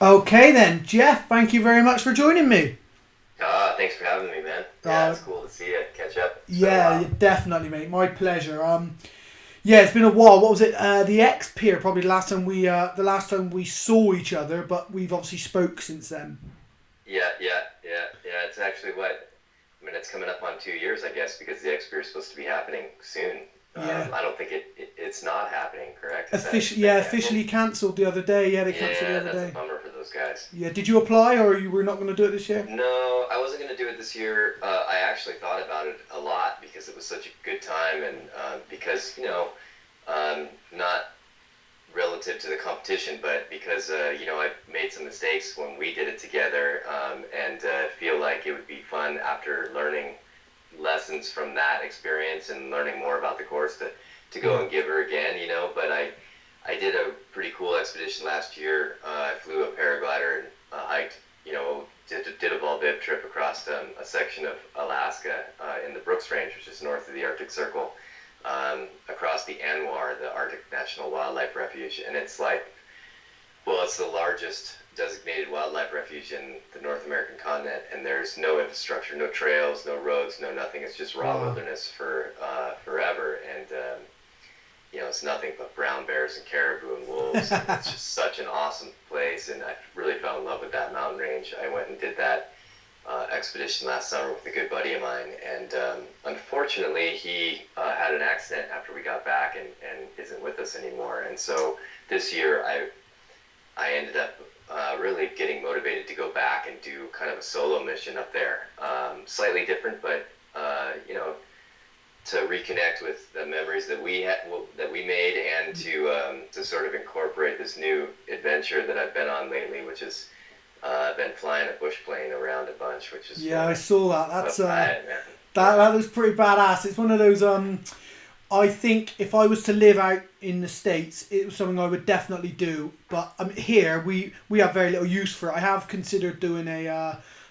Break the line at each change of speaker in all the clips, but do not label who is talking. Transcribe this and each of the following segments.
Okay then, Jeff, thank you very much for joining me.
Thanks for having me, man. Yeah,
Uh,
it's cool to see you. Catch up. It's been a
yeah,
while.
definitely, mate. My pleasure. Yeah, it's been a while. What was it? The X Pier, probably the last time we saw each other, but we've obviously spoke since then.
Yeah. It's actually it's coming up on 2 years, I guess, because the Xperia is supposed to be happening soon.
Yeah,
I don't think it's not happening, correct? Is that it's
Yeah,
been
officially
canceled?
cancelled the other day. Yeah, they cancelled the
Yeah,
other
that's a
day.
bummer for those guys.
Yeah, did you apply or you were not going to do it this year?
No, I wasn't going to do it this year. I actually thought about it a lot because it was such a good time and because, not relative to the competition, but because I made some mistakes when we did it together, and feel like it would be fun after learning lessons from that experience and learning more about the course to go
Yeah.
and give her again. But I did a pretty cool expedition last year. I flew a paraglider and hiked, did a Vol-Bib trip across a section of Alaska in the Brooks Range, which is north of the Arctic Circle, across the Anwar, the Arctic National Wildlife Refuge, and it's the largest designated wildlife refuge in the North American continent, and there's no infrastructure, no trails, no roads, no nothing. It's just raw
Wow.
wilderness for forever, and it's nothing but brown bears and caribou and wolves, and it's just such an awesome place, and I really fell in love with that mountain range. I went and did that expedition last summer with a good buddy of mine, and unfortunately, he had an accident after we got back and isn't with us anymore. And so this year, I ended up really getting motivated to go back and do kind of a solo mission up there, slightly different, but to reconnect with the memories that we made, and to sort of incorporate this new adventure that I've been on lately, which is I've been flying a bush plane around a bunch, which has
Yeah,
been
I saw that.
a
That's
riot, man. Yeah.
that was pretty badass. It's one of those. I think if I was to live out in the States, it was something I would definitely do. But here we have very little use for it. I have considered doing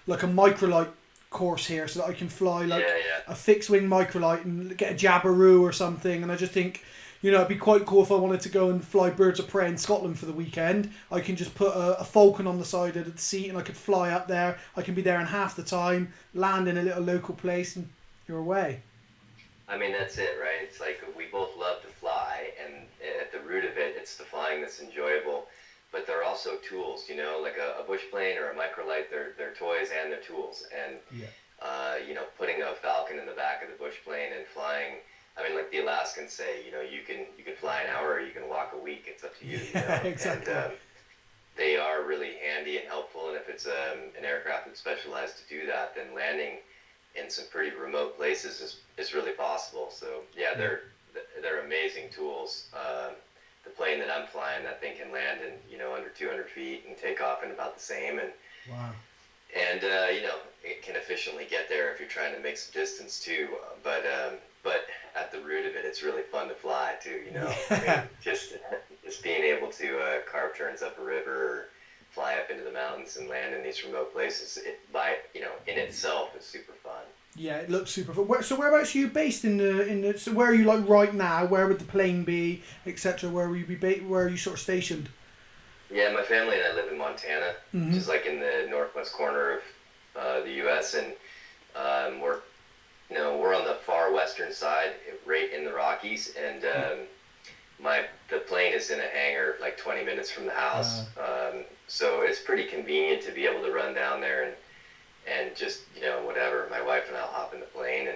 like a microlight course here, so that I can fly like
Yeah.
a fixed wing microlight and get a Jabiru or something. And I just think, it'd be quite cool if I wanted to go and fly birds of prey in Scotland for the weekend. I can just put a falcon on the side of the seat, and I could fly up there. I can be there in half the time, land in a little local place, and you're away.
I mean, that's it, right? It's like we both love to fly, and at the root of it, it's the flying that's enjoyable. But they're also tools, like a bush plane or a microlight. They're toys and they're tools. And
Yeah.
putting a falcon in the back of the bush plane and flying. I mean, like the Alaskans say, you can fly an hour or you can walk a week. It's up to you,
Yeah,
And
exactly.
they are really handy and helpful. And if it's an aircraft that's specialized to do that, then landing in some pretty remote places is really possible. So yeah,
Yeah.
they're amazing tools. The plane that I'm flying, that thing can land in under 200 feet and take off in about the same,
Wow.
and it can efficiently get there if you're trying to make some distance too. But at the root of it, it's really fun to fly too. I mean,
Yeah.
just being able to carve turns up a river or fly up into the mountains and land in these remote places, in itself is super fun.
Yeah, it looks super fun. So whereabouts are you based in the? So where are you like right now? Where would the plane be, etc.? Where will you be? Where are you sort of stationed?
Yeah, my family and I live in Montana, which
Hmm.
is like in the northwest corner of the U.S. And we're we're on the far western side, right in the Rockies, and
Yeah.
the plane is in a hangar like 20 minutes from the house, so it's pretty convenient to be able to run down there and just whatever. My wife and I'll hop in the plane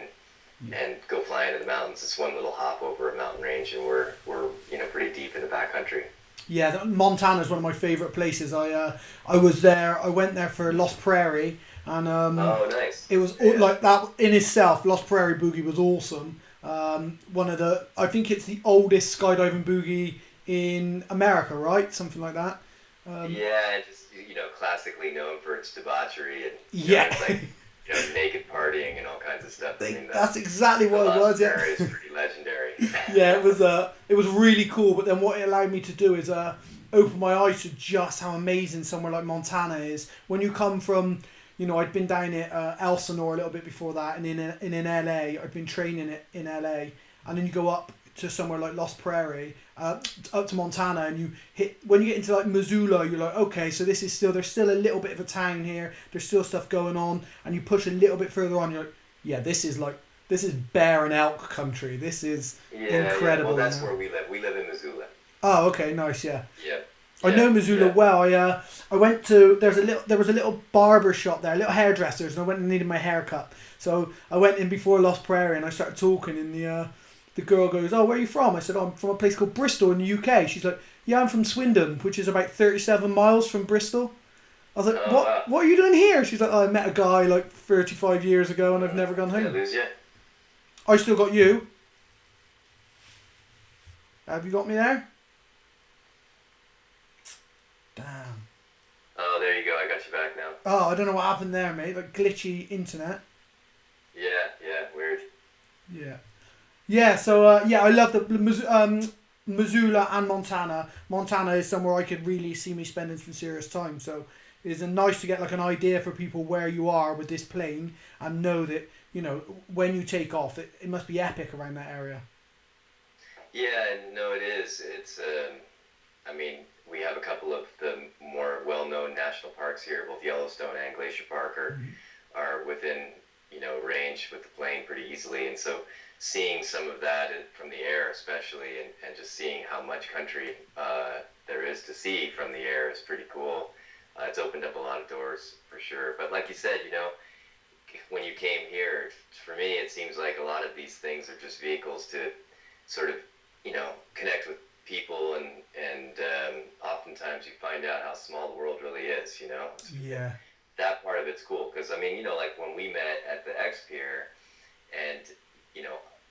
Yeah.
and go fly into the mountains. It's one little hop over a mountain range, and we're pretty deep in the backcountry.
Yeah, Montana is one of my favorite places. I was there. I went there for Lost Prairie, and
Oh, nice.
it was
Yeah.
like that in itself. Lost Prairie Boogie was awesome. One of the, I think it's the oldest skydiving boogie in America, right? Something like that. Um,
Yeah, and just classically known for its debauchery, and
yeah,
it's like naked partying and all kinds of stuff. I mean,
that's exactly
the
what it
Lost
was. Yeah.
Prairie is pretty legendary.
Yeah, it was really cool. But then what it allowed me to do is open my eyes to just how amazing somewhere like Montana is. When you come from, I'd been down at Elsinore a little bit before that, and in LA, I'd been training it in LA, and then you go up to somewhere like Lost Prairie, up to Montana, and when you get into like Missoula, you're like, okay, so there's still a little bit of a town here. There's still stuff going on, and you push a little bit further on, you're like, yeah, this is bear and elk country. This is incredible.
Well, that's where we live. We live in Missoula.
Oh, okay, nice, yeah.
Yeah.
I know Missoula well. I went to there was a little barber shop there, little hairdressers, and I went and needed my hair cut. So I went in before Lost Prairie, and I started talking, and the girl goes, "Oh, where are you from?" I said, "Oh, I'm from a place called Bristol in the UK." She's like, "Yeah, I'm from Swindon, which is about 37 miles from Bristol." I was like, What are you doing here?" She's like, "Oh, I met a guy like 35 years ago, and I've never gone home."
Did I lose you?
I still got you. Have you got me there? Damn.
Oh, there you go. I got you back now.
Oh, I don't know what happened there, mate. Like glitchy internet.
Yeah, weird.
Yeah. Yeah, so I love the Missoula and Montana. Montana is somewhere I could really see me spending some serious time. So it's nice to get like an idea for people where you are with this plane and know that, when you take off, it must be epic around that area.
Yeah, no, it is. It's, we have a couple of the more well-known national parks here, both Yellowstone and Glacier Park are within, range with the plane pretty easily. And so seeing some of that from the air especially, and just seeing how much country there is to see from the air is pretty cool. It's opened up a lot of doors for sure. But like you said, when you came here, for me, it seems like a lot of these things are just vehicles to sort of, connect with people, and oftentimes you find out how small the world really is,
Yeah.
That part of it's cool, because like when we met at the X Pier, and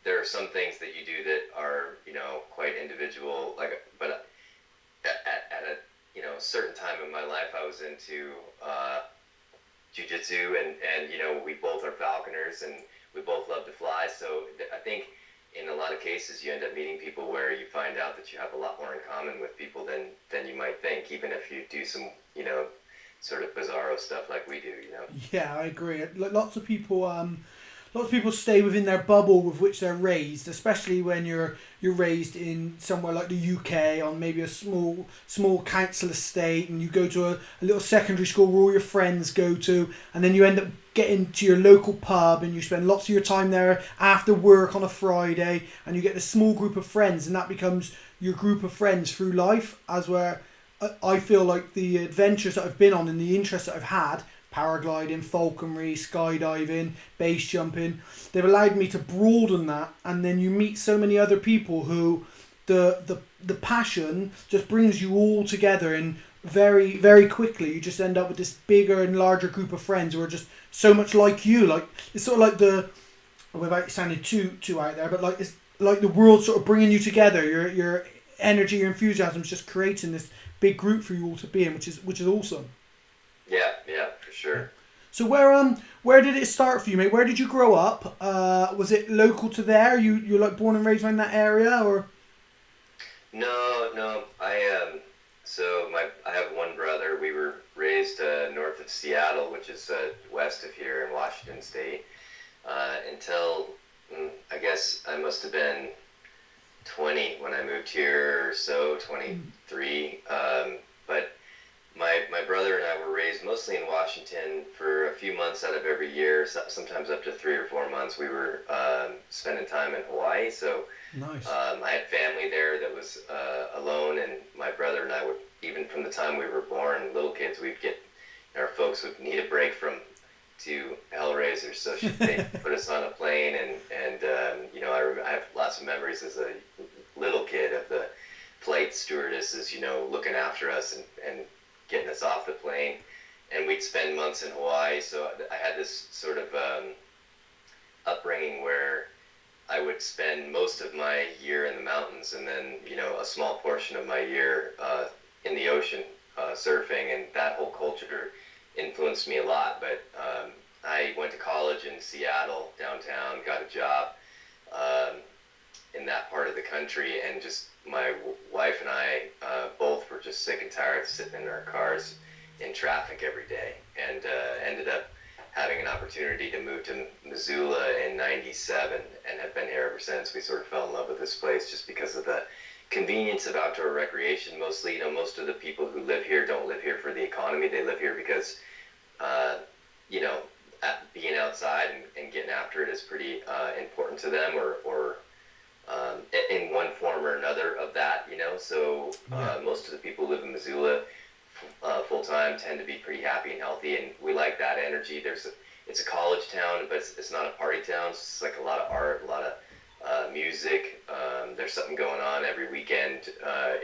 there are some things that you do that are quite individual, but at a certain time in my life I was into jiu-jitsu, and we both are falconers, and we both love to fly, so I think in a lot of cases you end up meeting people where you find out that you have a lot more in common with people than you might think, even if you do some sort of bizarro stuff like we do.
Yeah, I agree. Lots of people stay within their bubble with which they're raised, especially when you're raised in somewhere like the UK on maybe a small council estate, and you go to a little secondary school where all your friends go to, and then you end up getting to your local pub, and you spend lots of your time there after work on a Friday, and you get this small group of friends, and that becomes your group of friends through life. As where I feel like the adventures that I've been on and the interests that I've had, paragliding, falconry, skydiving, base jumping, they've allowed me to broaden that, and then you meet so many other people who the passion just brings you all together, and very, very quickly you just end up with this bigger and larger group of friends who are just so much like you. Like, it's sort of like without sounding too out there, but like it's like the world sort of bringing you together. Your energy, your enthusiasm is just creating this big group for you all to be in, which is awesome.
Yeah, for sure.
So where did it start for you, mate? Where did you grow up? Was it local to there? You're like born and raised around that area, or?
No. I have one brother. We were raised north of Seattle, which is west of here in Washington State, until I guess I must have been 20 when I moved here, or so 23. But my brother and I were raised mostly in Washington. For a few months out of every year, sometimes up to 3 or 4 months, we were spending time in Hawaii. So
nice.
I had family there that was alone, and my brother and I would, even from the time we were born, little kids, our folks would need a break from 2 Hellraisers, so they put us on a plane, and I have lots of memories as a little kid of the flight stewardesses, looking after us and getting us off the plane, and we'd spend months in Hawaii. So I had this sort of upbringing where I would spend most of my year in the mountains, and then a small portion of my year in the ocean surfing, and that whole culture influenced me a lot. But I went to college in Seattle downtown, got a job in that part of the country, and just my wife and I both were just sick and tired of sitting in our cars in traffic every day, and ended up having an opportunity to move to Missoula in '97, and have been here ever since. We sort of fell in love with this place just because of the convenience of outdoor recreation. Mostly, most of the people who live here don't live here for the economy. They live here because, you know, being outside and getting after it is pretty important to them, or in one form or another of that, So most of the people who live in Missoula full time tend to be pretty happy and healthy, and we like that energy. It's a college town, but it's not a party town. It's like a lot of art, a lot of music. There's something going on every weekend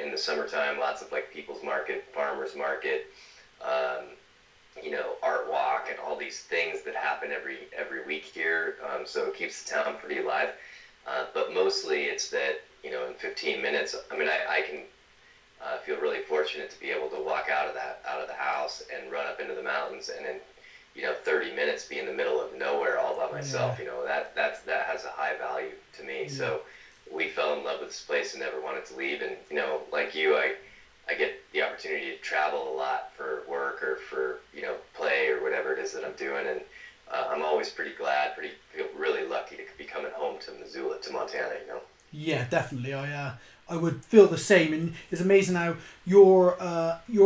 in the summertime. Lots of like people's market, farmers market, art walk, and all these things that happen every week here. So it keeps the town pretty alive. But mostly it's that, in 15 minutes, I can feel really fortunate to be able to walk out of the house and run up into the mountains, and in 30 minutes be in the middle of nowhere all by myself.
Yeah.
That has a high value to me.
Yeah.
So we fell in love with this place and never wanted to leave. And like you, I get the opportunity to travel a lot for work or for play or whatever it is that I'm doing, and I'm always pretty feel really lucky to be coming home to Missoula, to Montana.
Yeah, definitely. I would feel the same, and it's amazing how your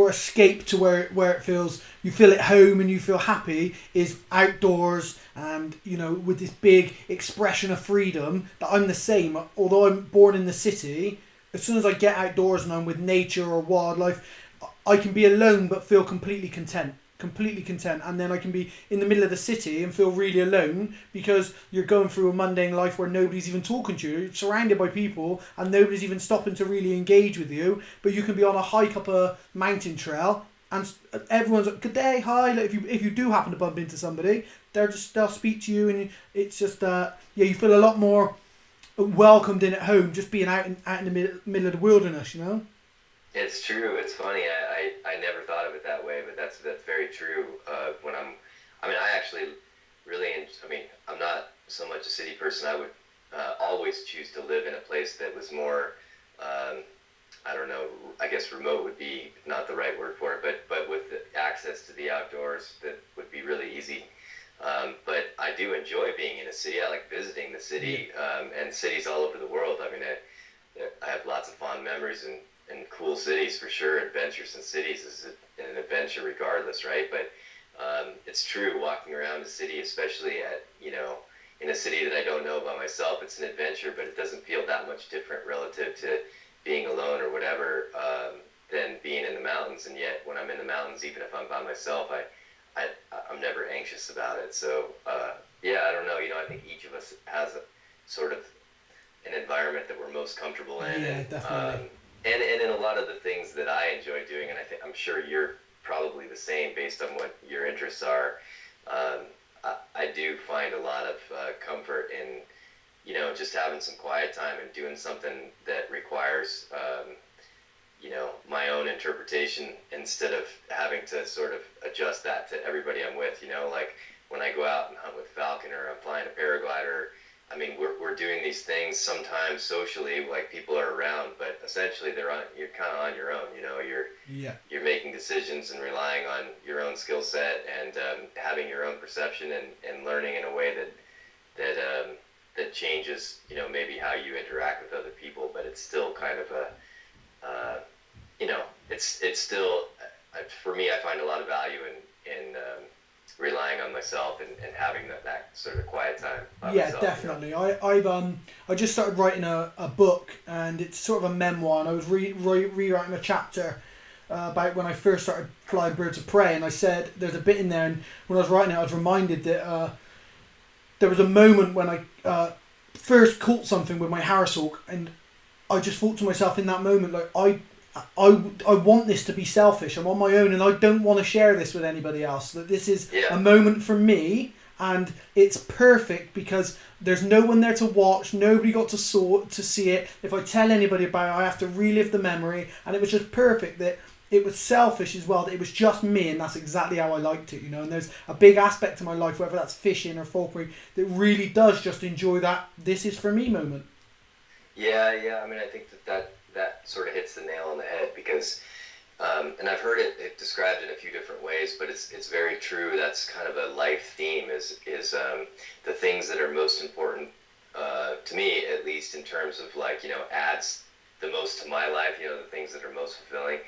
escape to where it feels, you feel at home and you feel happy, is outdoors, and with this big expression of freedom. That I'm the same. Although I'm born in the city, as soon as I get outdoors and I'm with nature or wildlife, I can be alone but feel completely content. And then I can be in the middle of the city and feel really alone, because you're going through a mundane life where nobody's even talking to you. You're surrounded by people and nobody's even stopping to really engage with you, but you can be on a hike up a mountain trail and everyone's like, good day, hi. Like, if you do happen to bump into somebody, they'll speak to you, and it's just you feel a lot more welcomed in at home, just being out in the middle of the wilderness.
It's true. It's funny. I never thought of it that way, but that's very true. I actually really, I'm not so much a city person. I would always choose to live in a place that was more, I don't know, I guess remote would be not the right word for it, but with the access to the outdoors, that would be really easy. But I do enjoy being in a city. I like visiting the city, and cities all over the world. I have lots of fond memories and cool cities for sure. Adventures in cities is an adventure regardless, right? But it's true, walking around a city, especially in a city that I don't know by myself, it's an adventure, but it doesn't feel that much different relative to being alone or whatever than being in the mountains. And yet when I'm in the mountains, even if I'm by myself, I'm never anxious about it. So I don't know, I think each of us has a sort of an environment that we're most comfortable in.
Yeah, definitely.
And in a lot of the things that I enjoy doing, and I'm sure you're probably the same based on what your interests are, I do find a lot of comfort in, just having some quiet time and doing something that requires, my own interpretation, instead of having to sort of adjust that to everybody I'm with. Like when I go out and hunt with Falcon, or I'm flying a paraglider, we're doing these things sometimes socially, like people are around, but essentially you're kind of on your own. You're making decisions and relying on your own skill set, and having your own perception, and learning in a way that changes, maybe how you interact with other people. But it's still kind of it's still, for me, I find a lot of value in relying on myself and having that sort of quiet time by myself.
Definitely. I just started writing a book, and it's sort of a memoir, and I was rewriting a chapter about when I first started flying birds of prey, and I said there's a bit in there, and when I was writing it I was reminded that there was a moment when I first caught something with my Harris Hawk, and I just thought to myself in that moment, like, I want this to be selfish. I'm on my own and I don't want to share this with anybody else. That this is a moment for me, and it's perfect because there's no one there to watch. Nobody got to see it. If I tell anybody about it, I have to relive the memory. And it was just perfect that it was selfish as well. That it was just me, and that's exactly how I liked it. And there's a big aspect to my life, whether that's fishing or falconry, that really does just enjoy that this is for me moment.
Yeah. I think that sort of hits the nail on the head, because and I've heard it described in a few different ways, but it's very true. That's kind of a life theme, is the things that are most important to me, at least in terms of, like, adds the most to my life, you know, the things that are most fulfilling,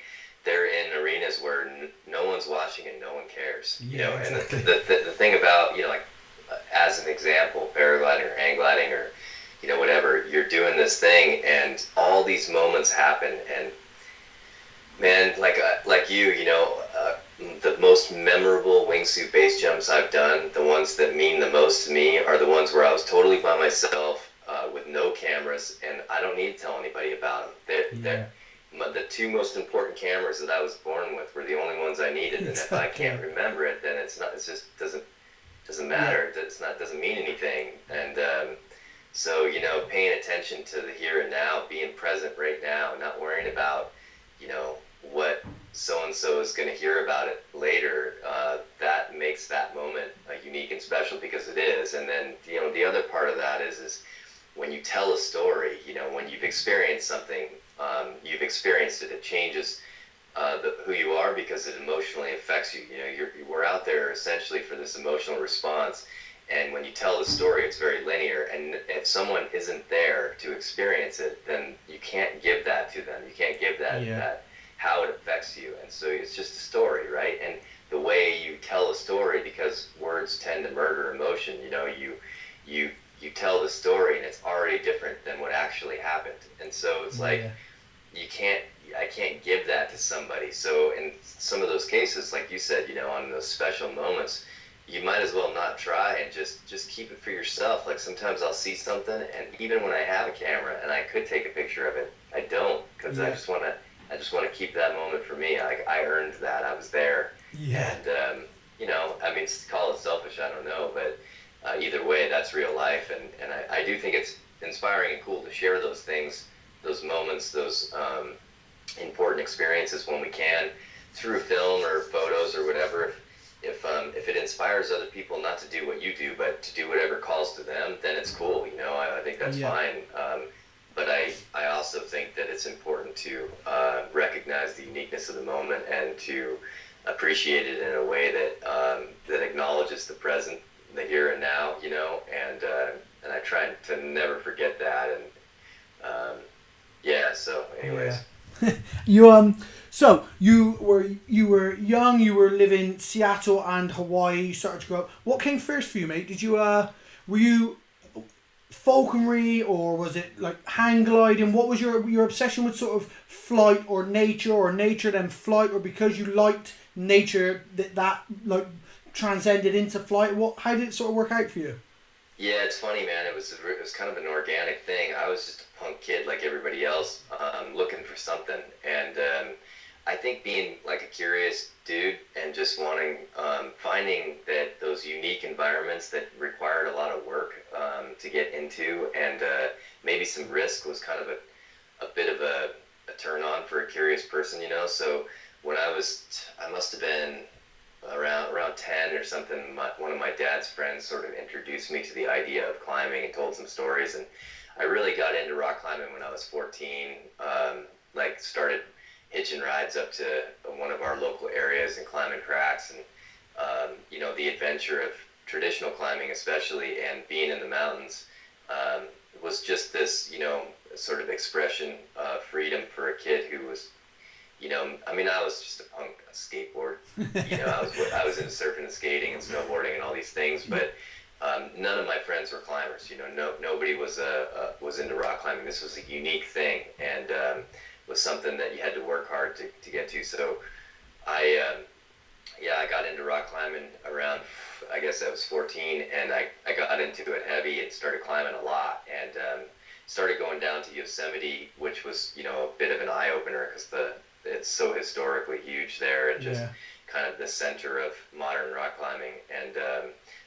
they're in arenas where no one's watching and no one cares.
Yeah,
you know,
exactly.
and the thing about, you know, like as an example, paragliding or hang gliding or, you know, whatever, you're doing this thing and all these moments happen, and man, like you know, the most memorable wingsuit base jumps I've done, the ones that mean the most to me, are the ones where I was totally by myself, with no cameras, and I don't need to tell anybody about them.
Yeah,
The two most important cameras that I was born with were the only ones I needed, and if I
exactly.
can't remember it, then it's not. It just doesn't
Yeah,
matter. It's not, doesn't mean anything. And so, you know, paying attention to the here and now, being present right now, not worrying about, you know, what so and so is going to hear about it later. That makes that moment unique and special, because it is. And then, you know, the other part of that is when you tell a story, you know, when you've experienced something, you've experienced it. It changes who you are, because it emotionally affects you. You know, we're out there essentially for this emotional response, and when you tell the story, it's very linear. And if someone isn't there to experience it, then you can't give that to them. You can't give
yeah,
that how it affects you. And so it's just a story, right? And the way you tell a story, because words tend to murder emotion. You know, you you tell the story, and it's already different than what actually happened. And so it's like
yeah,
you can't I can't give that to somebody. So in some of those cases, like you said, you know, on those special moments, you might as well not try and just keep it for yourself. Like sometimes I'll see something, and even when I have a camera and I could take a picture of it, I don't, because
yeah,
I just want to keep that moment for me. I earned that. I was there,
yeah,
and you know, I mean, call it selfish, I don't know, but either way, that's real life, and I do think it's inspiring and cool to share those things, those moments, those important experiences when we can, through film or photos or whatever. If it inspires other people not to do what you do, but to do whatever calls to them, then it's cool. You know, I think that's
yeah,
fine. But I also think that it's important to recognize the uniqueness of the moment and to appreciate it in a way that that acknowledges the present, the here and now. You know, and I try to never forget that. And yeah. So,
yeah.
anyways.
You so you were young. You were living Seattle and Hawaii. You started to grow up. What came first for you, mate? Did you were you falconry, or was it like hang gliding? What was your obsession with sort of flight or nature then flight, or because you liked nature that like transcended into flight? What How did it sort of work out for you?
Yeah, it's funny, man. It was kind of an organic thing. I was just a punk kid like everybody else, looking for something, and I think being like a curious dude and just wanting, finding that those unique environments that required a lot of work to get into, and maybe some risk, was kind of a bit of a turn on for a curious person, you know. So when I must have been around 10 or something, one of my dad's friends sort of introduced me to the idea of climbing and told some stories, and I really got into rock climbing when I was 14. Like started hitching rides up to one of our local areas and climbing cracks, and you know, the adventure of traditional climbing especially, and being in the mountains, was just this, you know, sort of expression of freedom for a kid who was, you know, I mean, I was just a punk, a skateboard. You know, I was into surfing and skating and snowboarding and all these things, but none of my friends were climbers. You know, nobody was into rock climbing. This was a unique thing, and was something that you had to work hard to get to. So I got into rock climbing around, I guess I was 14, and I got into it heavy and started climbing a lot, and started going down to Yosemite, which was, you know, a bit of an eye opener, because it's so historically huge there, and just
Yeah,
kind of the center of modern rock climbing, and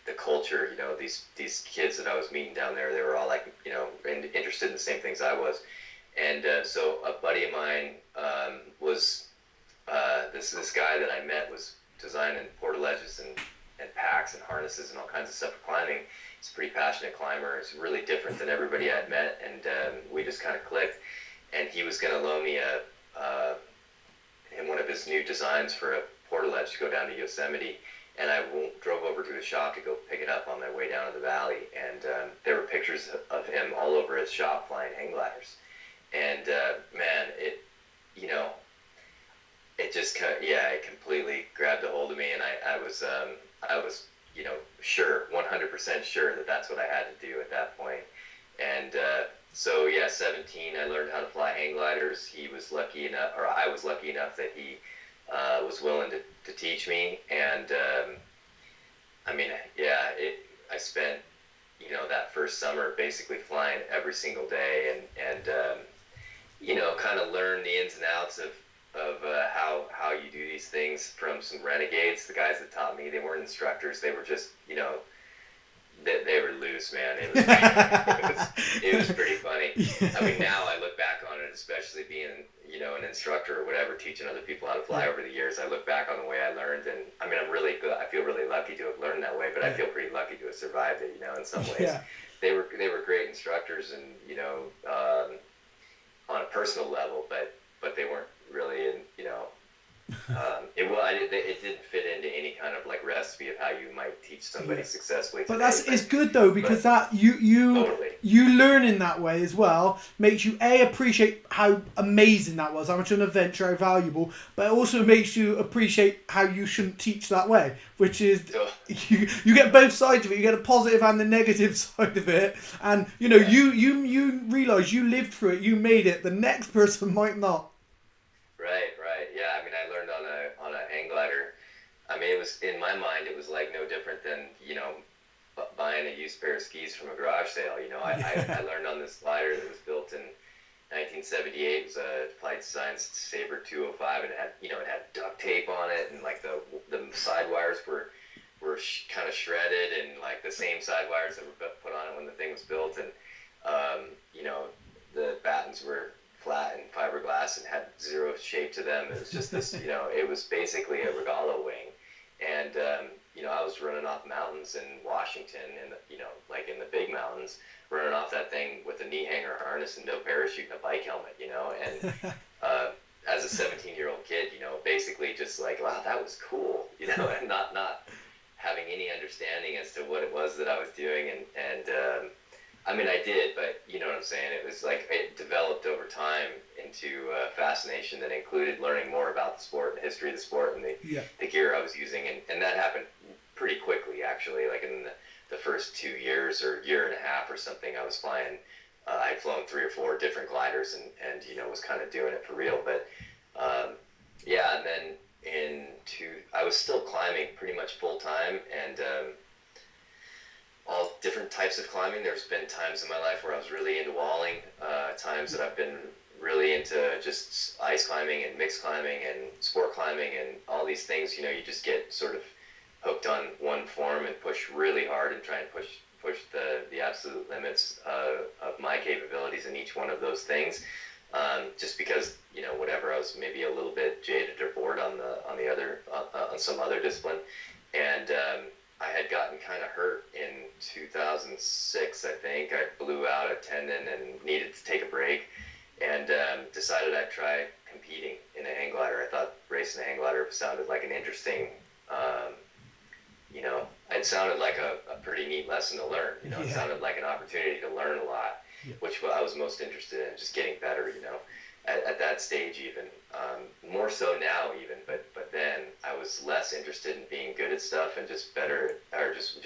the culture. You know, these kids that I was meeting down there, they were all like, you know, interested in the same things I was, and so a buddy of mine was this guy that I met was designing portaledges and packs and harnesses and all kinds of stuff for climbing. He's a pretty passionate climber. He's really different than everybody I'd met, and we just kind of clicked. And he was going to loan me one of his new designs for a portaledge to go down to Yosemite. And I drove over to his shop to go pick it up on my way down to the valley. And there were pictures of him all over his shop flying hang gliders. And man, it, you know, it just it completely grabbed a hold of me, and I was, you know, sure, 100% sure that that's what I had to do at that point. And so yeah, 17, I learned how to fly hang gliders. He was lucky enough, or I was lucky enough that he was willing to teach me. And I mean, yeah, I spent, you know, that first summer basically flying every single day, and you know, kind of learn the ins and outs of how you do these things from some renegades. The guys that taught me, they weren't instructors. They were just, you know, they were loose, man. It was pretty funny.
Yeah.
I mean, now I look back on it, especially being, you know, an instructor or whatever, teaching other people how to fly over the years. I look back on the way I learned, and I mean, I'm really good. I feel really lucky to have learned that way, but I feel pretty lucky to have survived it, you know, in some ways.
Yeah.
They were great instructors, and, you know, on a personal level, but they weren't really in, you know, it didn't fit into any kind of like recipe of how you might teach somebody successfully today.
But it's good though, because that
Totally.
you learn in that way as well makes you appreciate how amazing that was, how much an adventure, how valuable, but it also makes you appreciate how you shouldn't teach that way, which is you get both sides of it. You get the positive and the negative side of it, and you know you realize you lived through it, you made it. The next person might not.
Right. Yeah, I mean, I learned on a hang glider. I mean, it was, in my mind, it was like no different than, you know, buying a used pair of skis from a garage sale. You know, I learned on this glider that was built in 1978. It was a Flight Designs Sabre 205, and it had, you know, it had duct tape on it, and like the side wires were kind of shredded, and like the same side wires that were put on it when the thing was built, and you know, the battens were flat and fiberglass and had zero shape to them. It was just this, you know, it was basically a Regalo wing. And, you know, I was running off mountains in Washington, and, you know, like in the big mountains, running off that thing with a knee hanger harness and no parachute and a bike helmet, you know, and as a 17-year-old kid, you know, basically just like, wow, that was cool, you know, and not having any understanding as to what it was that I was doing. And I mean, I did, but you know what I'm saying? It was like, it developed over time into a fascination that included learning more about the sport, the history of the sport, and the gear I was using. And that happened pretty quickly, actually. Like in the first 2 years or year and a half or something, I was flying, I'd flown 3 or 4 different gliders, and you know, was kind of doing it for real. But yeah, and then I was still climbing pretty much full time, and all different types of climbing. There's been times in my life where I was really into walling, times that I've been really into just ice climbing and mixed climbing and sport climbing and all these things. You know, you just get sort of hooked on one form and push really hard and try and push the absolute limits of my capabilities in each one of those things. Just because, you know, whatever, I was maybe a little bit jaded or bored on some other discipline. And I had gotten kind of hurt in 2006, I think. I blew out a tendon and needed to take a break, and decided I'd try competing in a hang glider. I thought racing a hang glider sounded like an interesting, you know, it sounded like a pretty neat lesson to learn. You know, It sounded like an opportunity to learn a lot, which I was most interested in, just getting better, you know, at that stage even. More so now even, but then I was less interested in being good at stuff and just better, or just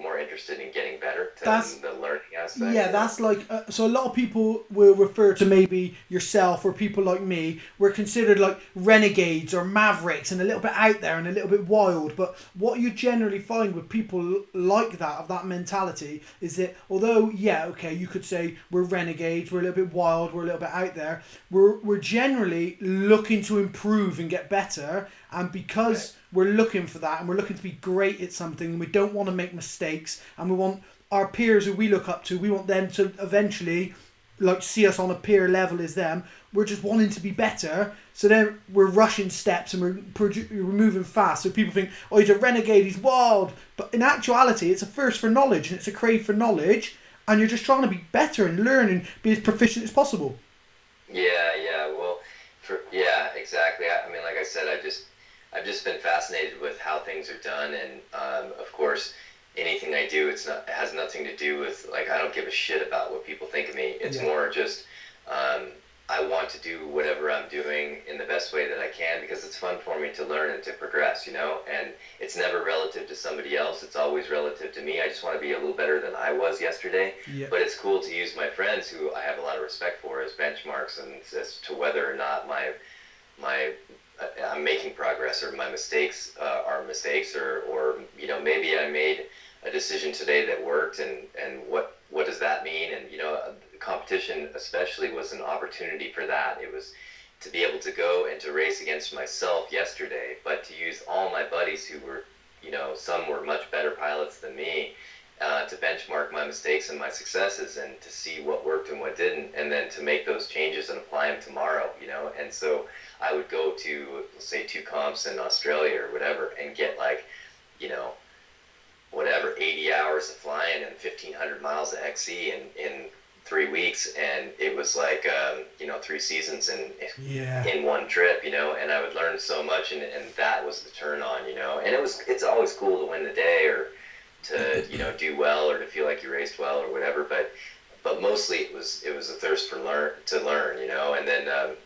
more interested in getting better to the learning aspect.
Yeah, that's like, so a lot of people will refer to maybe yourself or people like me, we're considered like renegades or mavericks and a little bit out there and a little bit wild. But what you generally find with people like that, of that mentality, is that although, yeah, okay, you could say we're renegades, we're a little bit wild, we're a little bit out there, we're generally looking to improve and get better. And because we're looking for that, and we're looking to be great at something, and we don't want to make mistakes, and we want our peers who we look up to, we want them to eventually like see us on a peer level as them. We're just wanting to be better, so then we're rushing steps and we're moving fast. So people think, oh, he's a renegade, he's wild. But in actuality, it's a thirst for knowledge, and it's a crave for knowledge, and you're just trying to be better and learn and be as proficient as possible.
Well, exactly. I mean, like I said, I've just been fascinated with how things are done, and of course, anything I do, it has nothing to do with, like, I don't give a shit about what people think of me. It's more just, I want to do whatever I'm doing in the best way that I can, because it's fun for me to learn and to progress, and it's never relative to somebody else. It's always relative to me. I just want to be a little better than I was yesterday.
Yeah.
But it's cool to use my friends, who I have a lot of respect for, as benchmarks, and as to whether or not I'm making progress, or my mistakes are mistakes, or maybe I made a decision today that worked, and what does that mean? And competition especially was an opportunity for that. It was to be able to go and to race against myself yesterday, but to use all my buddies who were, some were much better pilots than me, to benchmark my mistakes and my successes, and to see what worked and what didn't, and then to make those changes and apply them tomorrow, And so I would go to, let's say, 2 comps in Australia or whatever, and get whatever, 80 hours of flying and 1,500 miles of XC in 3 weeks, and it was like 3 seasons in one trip, and I would learn so much, and that was the turn on, and it's always cool to win the day, or to do well, or to feel like you raced well, or whatever, but mostly it was a thirst to learn, and then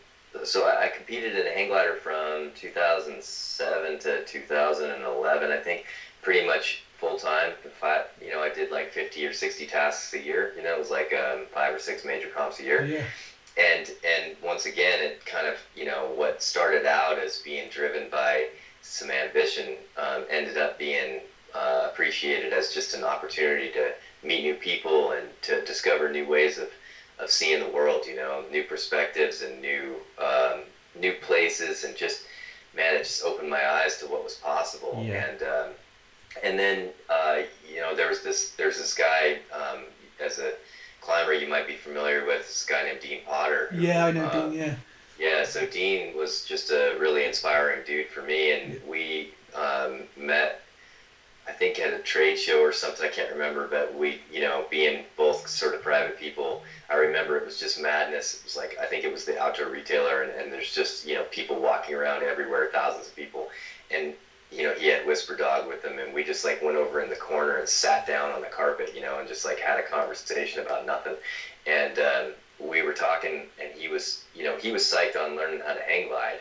so I competed in a hang glider from 2007 to 2011, I think, pretty much full time. I did like 50 or 60 tasks a year. It was like 5 or 6 major comps a year.
Yeah.
And once again, it kind of, what started out as being driven by some ambition, ended up being appreciated as just an opportunity to meet new people, and to discover new ways of seeing the world, new perspectives, and new places, and just, man, it just opened my eyes to what was possible.
Yeah.
And then there's this guy, as a climber you might be familiar with, this guy named Dean Potter.
Yeah, I know Dean. Yeah.
Yeah, so Dean was just a really inspiring dude for me, and we met, I think, at a trade show or something, I can't remember, but we, being both sort of private people, I remember it was just madness. It was like, I think it was the outdoor retailer, and there's just, people walking around everywhere, thousands of people, and he had Whisper Dog with him, and we just like went over in the corner and sat down on the carpet, and just like had a conversation about nothing. And we were talking, and he was psyched on learning how to hang glide,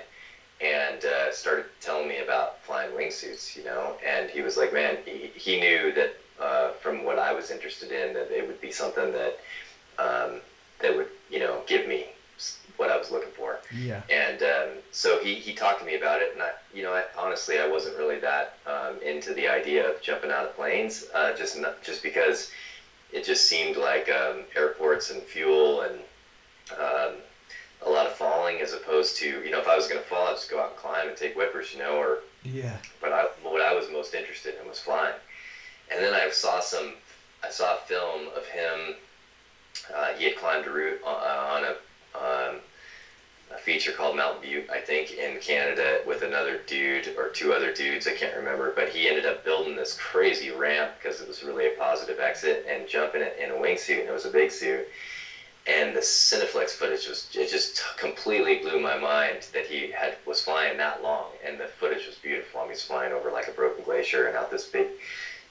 and started telling me about flying wingsuits, and he was like, man, he knew that from what I was interested in, that it would be something that that would, give me what I was looking for.
Yeah.
And so he talked to me about it, and I honestly, I wasn't really that into the idea of jumping out of planes, just because it just seemed like airports and fuel and a lot of falling, as opposed to, if I was going to fall, I'd just go out and climb and take whippers, or.
Yeah.
But what I was most interested in was flying. And then I saw a film of him. He had climbed a route on a feature called Mount Butte, I think, in Canada, with another dude or 2 other dudes, I can't remember, but he ended up building this crazy ramp because it was really a positive exit, and jumping it in a wingsuit, and it was a big suit. And the Cineflex footage just completely blew my mind that he was flying that long, and the footage was beautiful. I mean, he's flying over like a broken glacier and out this big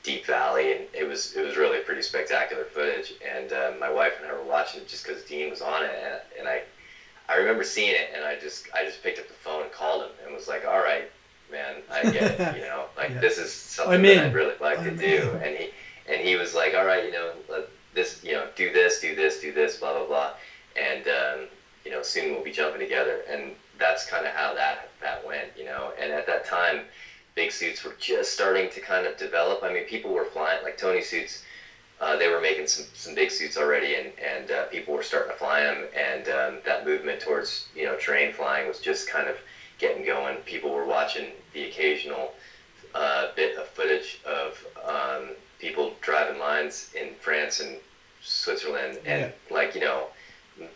deep valley, and it was really pretty spectacular footage. And my wife and I were watching it just because Dean was on it, and I remember seeing it, and I just picked up the phone and called him and was like, all right, man, I get it,
Yeah.
this is something that I'd really like to do. And he was like, all right, this, do this, blah, blah, blah. And, soon we'll be jumping together. And that's kind of how that went, And at that time, big suits were just starting to kind of develop. I mean, people were flying, like Tony suits, they were making some big suits already, and people were starting to fly them. And that movement towards, terrain flying was just kind of getting going. People were watching the occasional bit of footage of people driving lines in France and Switzerland, and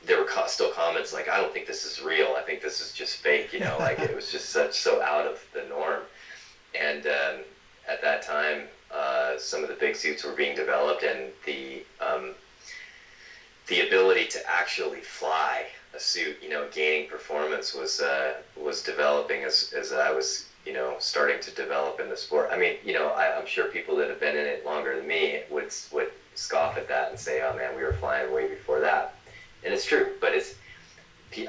there were still comments like, I don't think this is real, I think this is just fake, like it was just so out of the norm. And at that time, some of the big suits were being developed, and the ability to actually fly a suit, gaining performance was developing as I was starting to develop in the sport. I mean, I'm sure people that have been in it longer than me would scoff at that and say, oh man, we were flying way before that. And it's true, but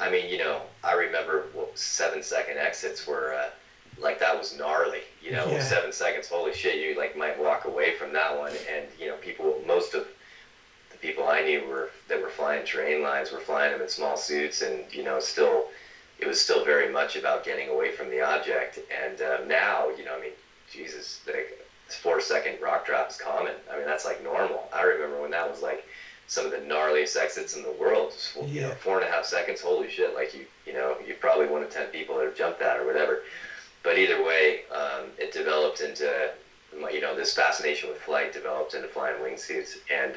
I mean, I remember 7-second exits were like that was gnarly.
Yeah.
7 seconds. Holy shit! You like might walk away from that one, and most of the people I knew that were flying terrain lines were flying them in small suits, and still, it was still very much about getting away from the object. And now, I mean, Jesus, like 4-second rock drop is common. I mean, that's like normal. I remember when that was like some of the gnarliest exits in the world. 4.5 seconds. Holy shit! Like you're probably one of 10 people that have jumped that or whatever. But either way, it developed into this fascination with flight developed into flying wingsuits, and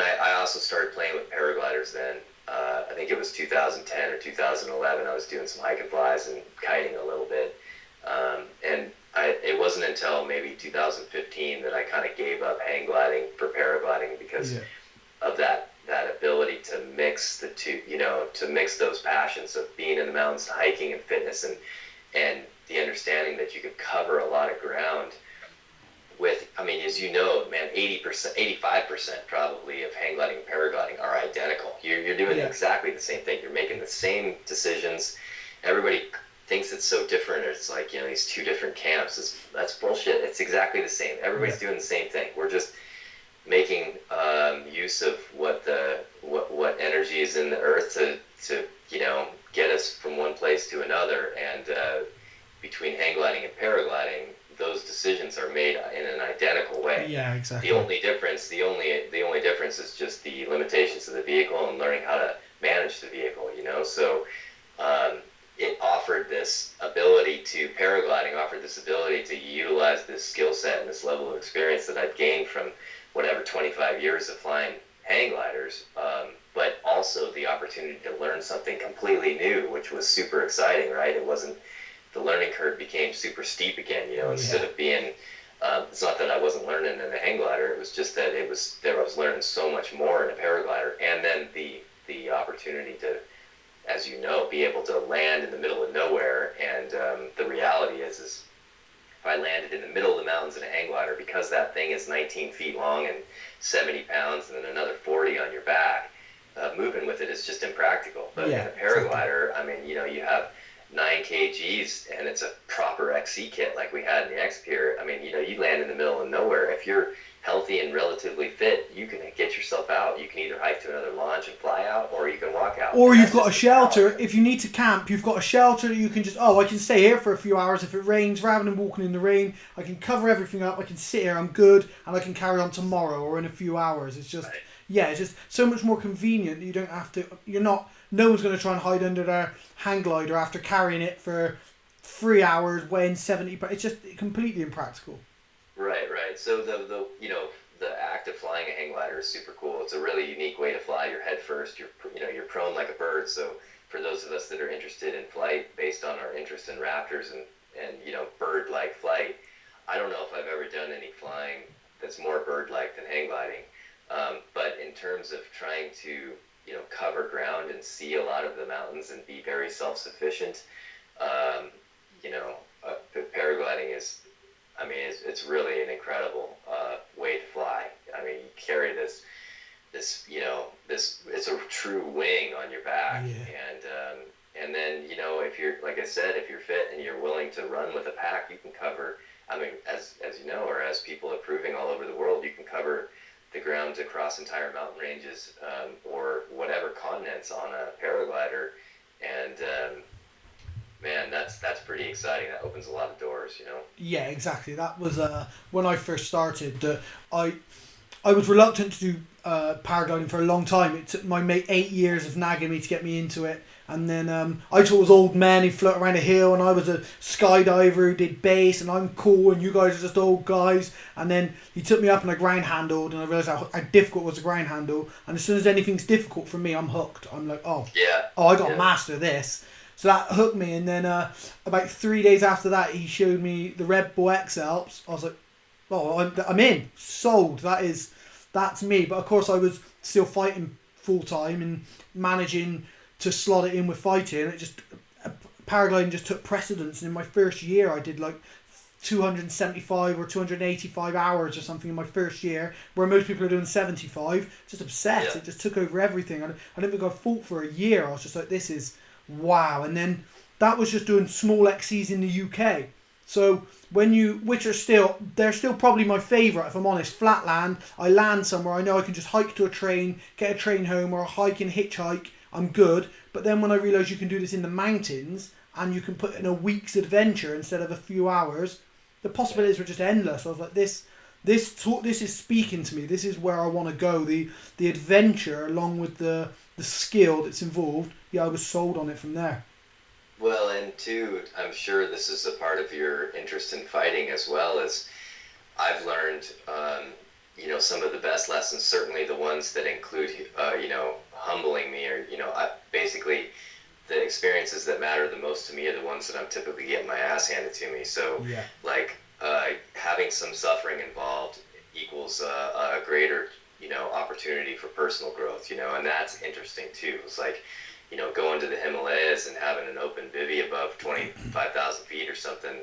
I also started playing with paragliders then. I think it was 2010 or 2011. I was doing some hike and flies and kiting a little bit, and it wasn't until maybe 2015 that I kind of gave up hang gliding for paragliding because of that ability to mix the two, to mix those passions of being in the mountains, hiking and fitness, and the understanding that you could cover a lot of ground with, I mean, as you know, man, 80%, 85% probably of hang gliding and paragliding are identical. You're doing exactly the same thing. You're making the same decisions. Everybody thinks it's so different. It's like, these two different camps. That's bullshit. It's exactly the same. Everybody's doing the same thing. We're just making use of what energy is in the earth to get us from one place to another. And between hang gliding and paragliding, those decisions are made in an identical way.
Yeah, exactly.
The only difference is just the limitations of the vehicle and learning how to manage the vehicle. So it offered this ability to utilize this skill set and this level of experience that I'd gained from whatever 25 years of flying hang gliders, but also the opportunity to learn something completely new, which was super exciting, right? The learning curve became super steep again, instead of being, it's not that I wasn't learning in a hang glider, it was just that I was learning so much more in a paraglider, and then the opportunity to, as you know, be able to land in the middle of nowhere. And the reality is if I landed in the middle of the mountains in a hang glider, because that thing is 19 feet long and 70 pounds and then another 40 on your back, moving with it is just impractical. But in a paraglider, I mean, you have 9 kgs and it's a proper XC kit like we had in the X-Pier. I mean, you land in the middle of nowhere. If you're healthy and relatively fit, you can get yourself out. You can either hike to another launch and fly out, or you can walk out.
Or you've got a shelter. If you need to camp, you've got a shelter that you can just, I can stay here for a few hours if it rains. Rather than walking in the rain, I can cover everything up. I can sit here, I'm good, and I can carry on tomorrow or in a few hours. It's just, it's just so much more convenient. You don't have to, no one's going to try and hide under their hang glider after carrying it for 3 hours, weighing 70, but it's just completely impractical.
Right. So the act of flying a hang glider is super cool. It's a really unique way to fly. You're head first. You're prone like a bird. So for those of us that are interested in flight, based on our interest in raptors and bird-like flight, I don't know if I've ever done any flying that's more bird-like than hang gliding. But in terms of trying to cover ground and see a lot of the mountains and be very self-sufficient, paragliding is, I mean, it's really an incredible way to fly. I mean, you carry this, it's a true wing on your back, and then if you're, like I said, if you're fit and you're willing to run with a pack, you can cover. I mean, as or as people are proving all over the world, you can cover the ground across entire mountain ranges or whatever continents on a paraglider, and man, that's pretty exciting. That opens a lot of doors,
Yeah, exactly. That was when I first started. I was reluctant to do paragliding for a long time. It took my mate 8 years of nagging me to get me into it. And then I thought it was old men who float around a hill, and I was a skydiver who did base, and I'm cool, and you guys are just old guys. And then he took me up and I ground handled, and I realised how difficult it was to ground handle. And as soon as anything's difficult for me, I'm hooked. I'm like, I got to master this. So that hooked me, and then about 3 days after that, he showed me the Red Bull X Alps. I was like, I'm in, sold. That's me. But of course, I was still fighting full time and managing to slot it in with fighting. Paragliding just took precedence. And in my first year, I did like 275 or 285 hours or something in my first year, where most people are doing 75. Just obsessed.
Yeah.
It just took over everything. I didn't think I fought for a year. I was just like, this is wow. And then that was just doing small XCs in the UK. So they're still probably my favourite, if I'm honest. Flatland, I land somewhere, I know I can just hike to a train, get a train home, or hike and hitchhike, I'm good. But then when I realised you can do this in the mountains, and you can put in a week's adventure instead of a few hours, the possibilities were just endless. I was like, this is speaking to me. This is where I want to go. The adventure, along with the skill that's involved. Yeah, I was sold on it from there.
Well, and two, I'm sure this is a part of your interest in fighting as well. As I've learned, some of the best lessons, certainly the ones that include, humbling me, or, basically the experiences that matter the most to me are the ones that I'm typically getting my ass handed to me. So, having some suffering involved equals a greater, opportunity for personal growth, and that's interesting too. It's like, going to the Himalayas and having an open bivvy above 25,000 feet or something,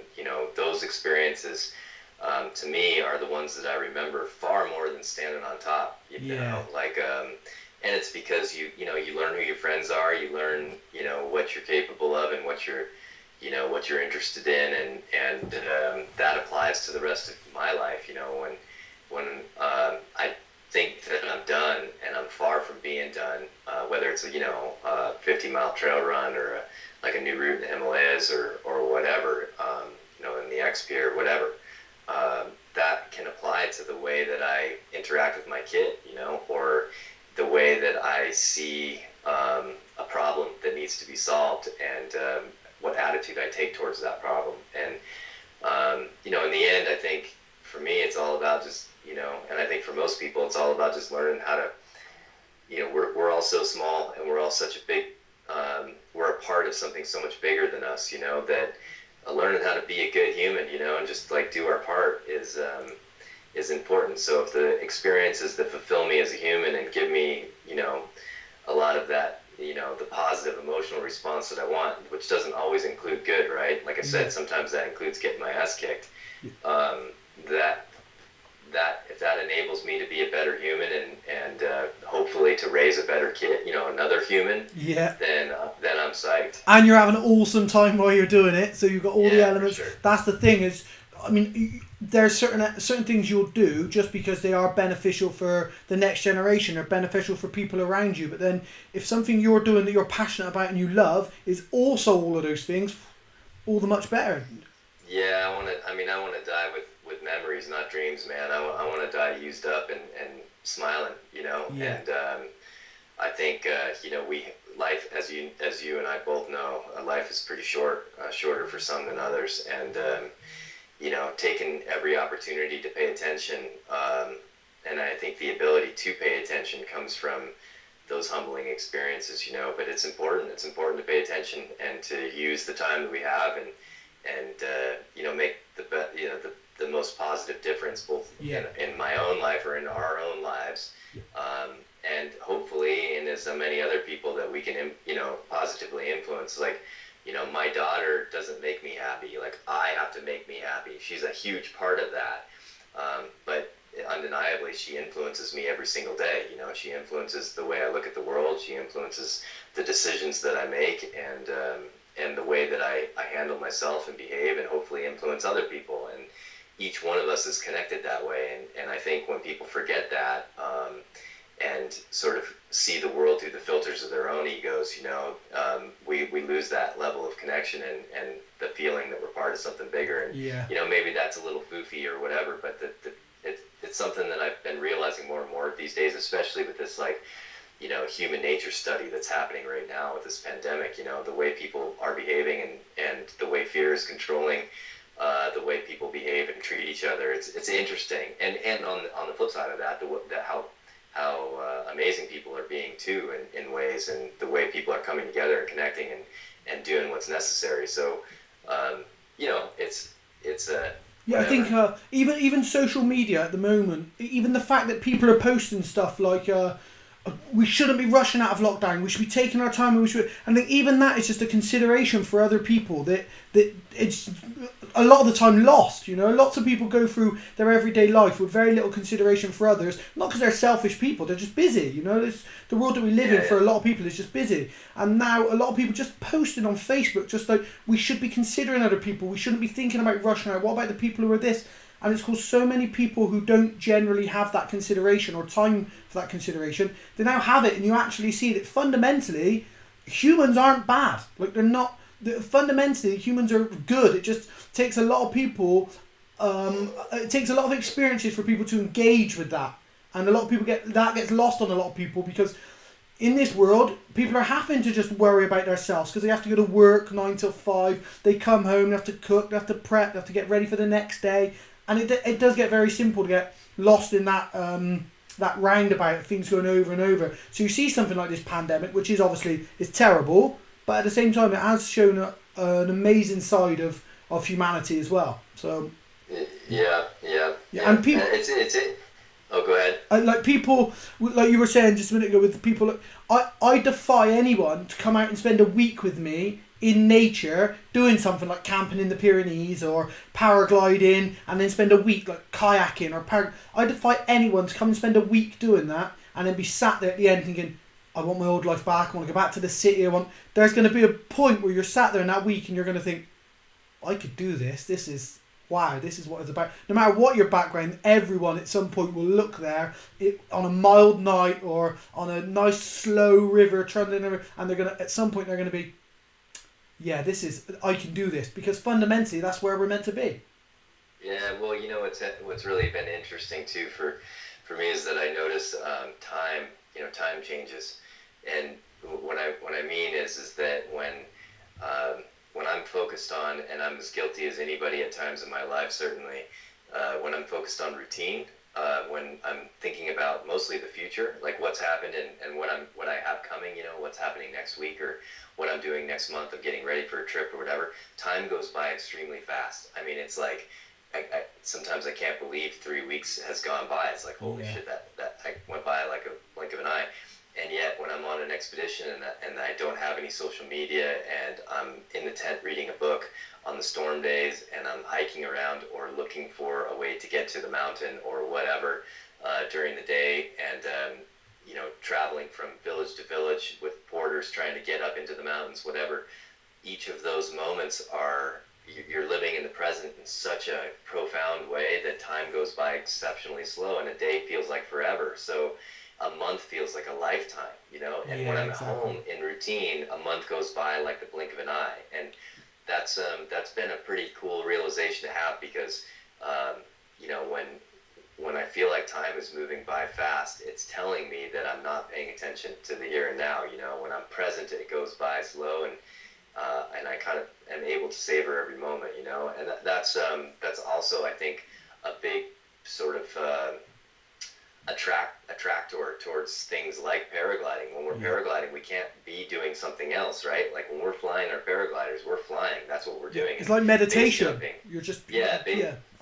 those experiences, to me, are the ones that I remember far more than standing on top, and it's because you learn who your friends are, you learn, what you're capable of and what you're interested in, and that applies to the rest of my life, when I think that I'm done, and I'm far from being done, whether it's a 50-mile trail run or a new route in the Himalayas or whatever, in the XP or whatever, that can apply to the way that I interact with my kid, or the way that I see a problem that needs to be solved, and what attitude I take towards that problem. And in the end, I think for me, it's all about just, and I think for most people, it's all about just learning how to, we're all so small, and we're all such a big, we're a part of something so much bigger than us, that learning how to be a good human, and just do our part is important. So if the experiences that fulfill me as a human and give me, a lot of that, the positive emotional response that I want, which doesn't always include good, right? Like I said, sometimes that includes getting my ass kicked. That if that enables me to be a better human and hopefully to raise a better kid, another human, then I'm psyched.
And you're having an awesome time while you're doing it, so you've got all the elements.
Sure.
That's the thing is, I mean, there's certain things you'll do just because they are beneficial for the next generation or beneficial for people around you. But then if something you're doing that you're passionate about and you love is also all of those things, all the much better.
Yeah, I want to die with memories, not dreams, man. I want to die used up and smiling, and I think, life, as you and I both know, life is pretty short, shorter for some than others, and taking every opportunity to pay attention, and I think the ability to pay attention comes from those humbling experiences, but it's important to pay attention and to use the time that we have and make the most positive difference both in my own life or in our own lives, and hopefully in as many other people that we can positively influence. My daughter doesn't make me happy. I have to make me happy. She's a huge part of that. But undeniably, she influences me every single day. She influences the way I look at the world. She influences the decisions that I make and the way that I handle myself and behave, and hopefully influence other people. And each one of us is connected that way. And I think when people forget that, and sort of see the world through the filters of their own egos, we lose that level of connection and the feeling that we're part of something bigger. And maybe that's a little foofy or whatever, but it's something that I've been realizing more and more these days, especially with this human nature study that's happening right now with this pandemic. The way people are behaving and the way fear is controlling the way people behave and treat each other. It's interesting. And on the flip side of that, how amazing people are being too in ways, and the way people are coming together and connecting and doing what's necessary. So, it's
I think even social media at the moment, even the fact that people are posting stuff like we shouldn't be rushing out of lockdown. We should be taking our time. I think even that is just a consideration for other people that it's a lot of the time lost. Lots of people go through their everyday life with very little consideration for others. Not because they're selfish people. They're just busy. The world that we live in for a lot of people is just busy. And now a lot of people just posting on Facebook, just like, we should be considering other people. We shouldn't be thinking about rushing out. What about the people who are this? And it's caused so many people who don't generally have that consideration or time for that consideration. They now have it, and you actually see that fundamentally, humans aren't bad. Like, they're not. Fundamentally, humans are good. It just takes a lot of people. It takes a lot of experiences for people to engage with that, and a lot of people gets lost on a lot of people because in this world, people are having to just worry about themselves because they have to go to work 9 till 5. They come home, they have to cook, they have to prep, they have to get ready for the next day. And it does get very simple to get lost in that that roundabout of things going over and over. So you see something like this pandemic, which is obviously is terrible, but at the same time it has shown an amazing side of humanity as well. So
yeah.
And people,
oh, go ahead.
Like people, like you were saying just a minute ago, with people, I defy anyone to come out and spend a week with me in nature doing something like camping in the Pyrenees or paragliding and then spend a week like kayaking or I defy anyone to come and spend a week doing that and then be sat there at the end thinking, I want my old life back, I want to go back to the city. There's going to be a point where you're sat there in that week and you're going to think, I could do this. This is what it's about. No matter what your background, everyone at some point will look there on a mild night or on a nice slow river trundling over, and at some point they're going to be, yeah, I can do this, because fundamentally that's where we're meant to be.
Yeah, well, what's really been interesting too for me is that I notice time changes, and what I mean is that when I'm focused on, and I'm as guilty as anybody at times in my life certainly, when I'm focused on routine, when I'm thinking about mostly the future, like what's happened and what I have coming, what's happening next week or what I'm doing next month of getting ready for a trip or whatever, time goes by extremely fast. I mean, it's like, I sometimes I can't believe 3 weeks has gone by. It's like, holy shit, that I went by like a blink of an eye. And yet when I'm on an expedition and I don't have any social media and I'm in the tent reading a book on the storm days and I'm hiking around or looking for a way to get to the mountain or whatever during the day, and traveling from village to village with porters trying to get up into the mountains, whatever, each of those moments you're living in the present in such a profound way that time goes by exceptionally slow and a day feels like forever. So a month feels like a lifetime, and when I'm at home in routine, a month goes by like the blink of an eye. And that's been a pretty cool realization to have, because when I feel like time is moving by fast, it's telling me that I'm not paying attention to the here and now. When I'm present, it goes by slow, and I kind of am able to savor every moment. And that's also, I think, a big sort of attractor towards things like paragliding. When we're paragliding, we can't be doing something else, right? Like when we're flying our paragliders, we're flying. That's what we're doing.
It's like meditation. You're just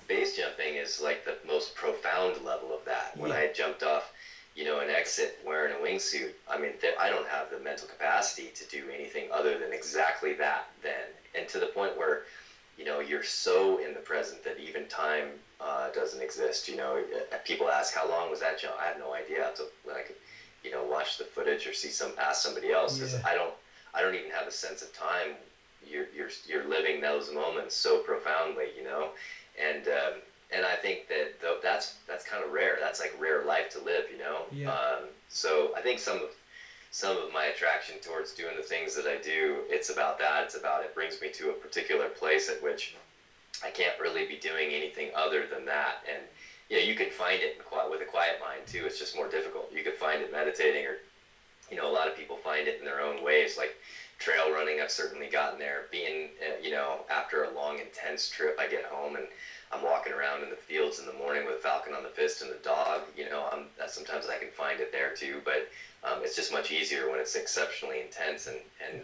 base jumping is like the most profound level of that. When I jumped off, an exit wearing a wingsuit, I mean, I don't have the mental capacity to do anything other than exactly that then. And to the point where, you're so in the present that even time doesn't exist. People ask, how long was that jump? I have no idea. Until when I could, watch the footage or ask somebody else, because I don't even have a sense of time. You're living those moments so profoundly, and I think that that's kind of rare. That's like rare life to live, So I think some of my attraction towards doing the things that I do, it's about that. It's about, it brings me to a particular place at which I can't really be doing anything other than that. And you can find it with a quiet mind too. It's just more difficult. You could find it meditating, or a lot of people find it in their own ways, like trail running. I've certainly gotten there. Being after a long intense trip, I get home and I'm walking around in the fields in the morning with a falcon on the fist and the dog. Sometimes I can find it there too, but it's just much easier when it's exceptionally intense and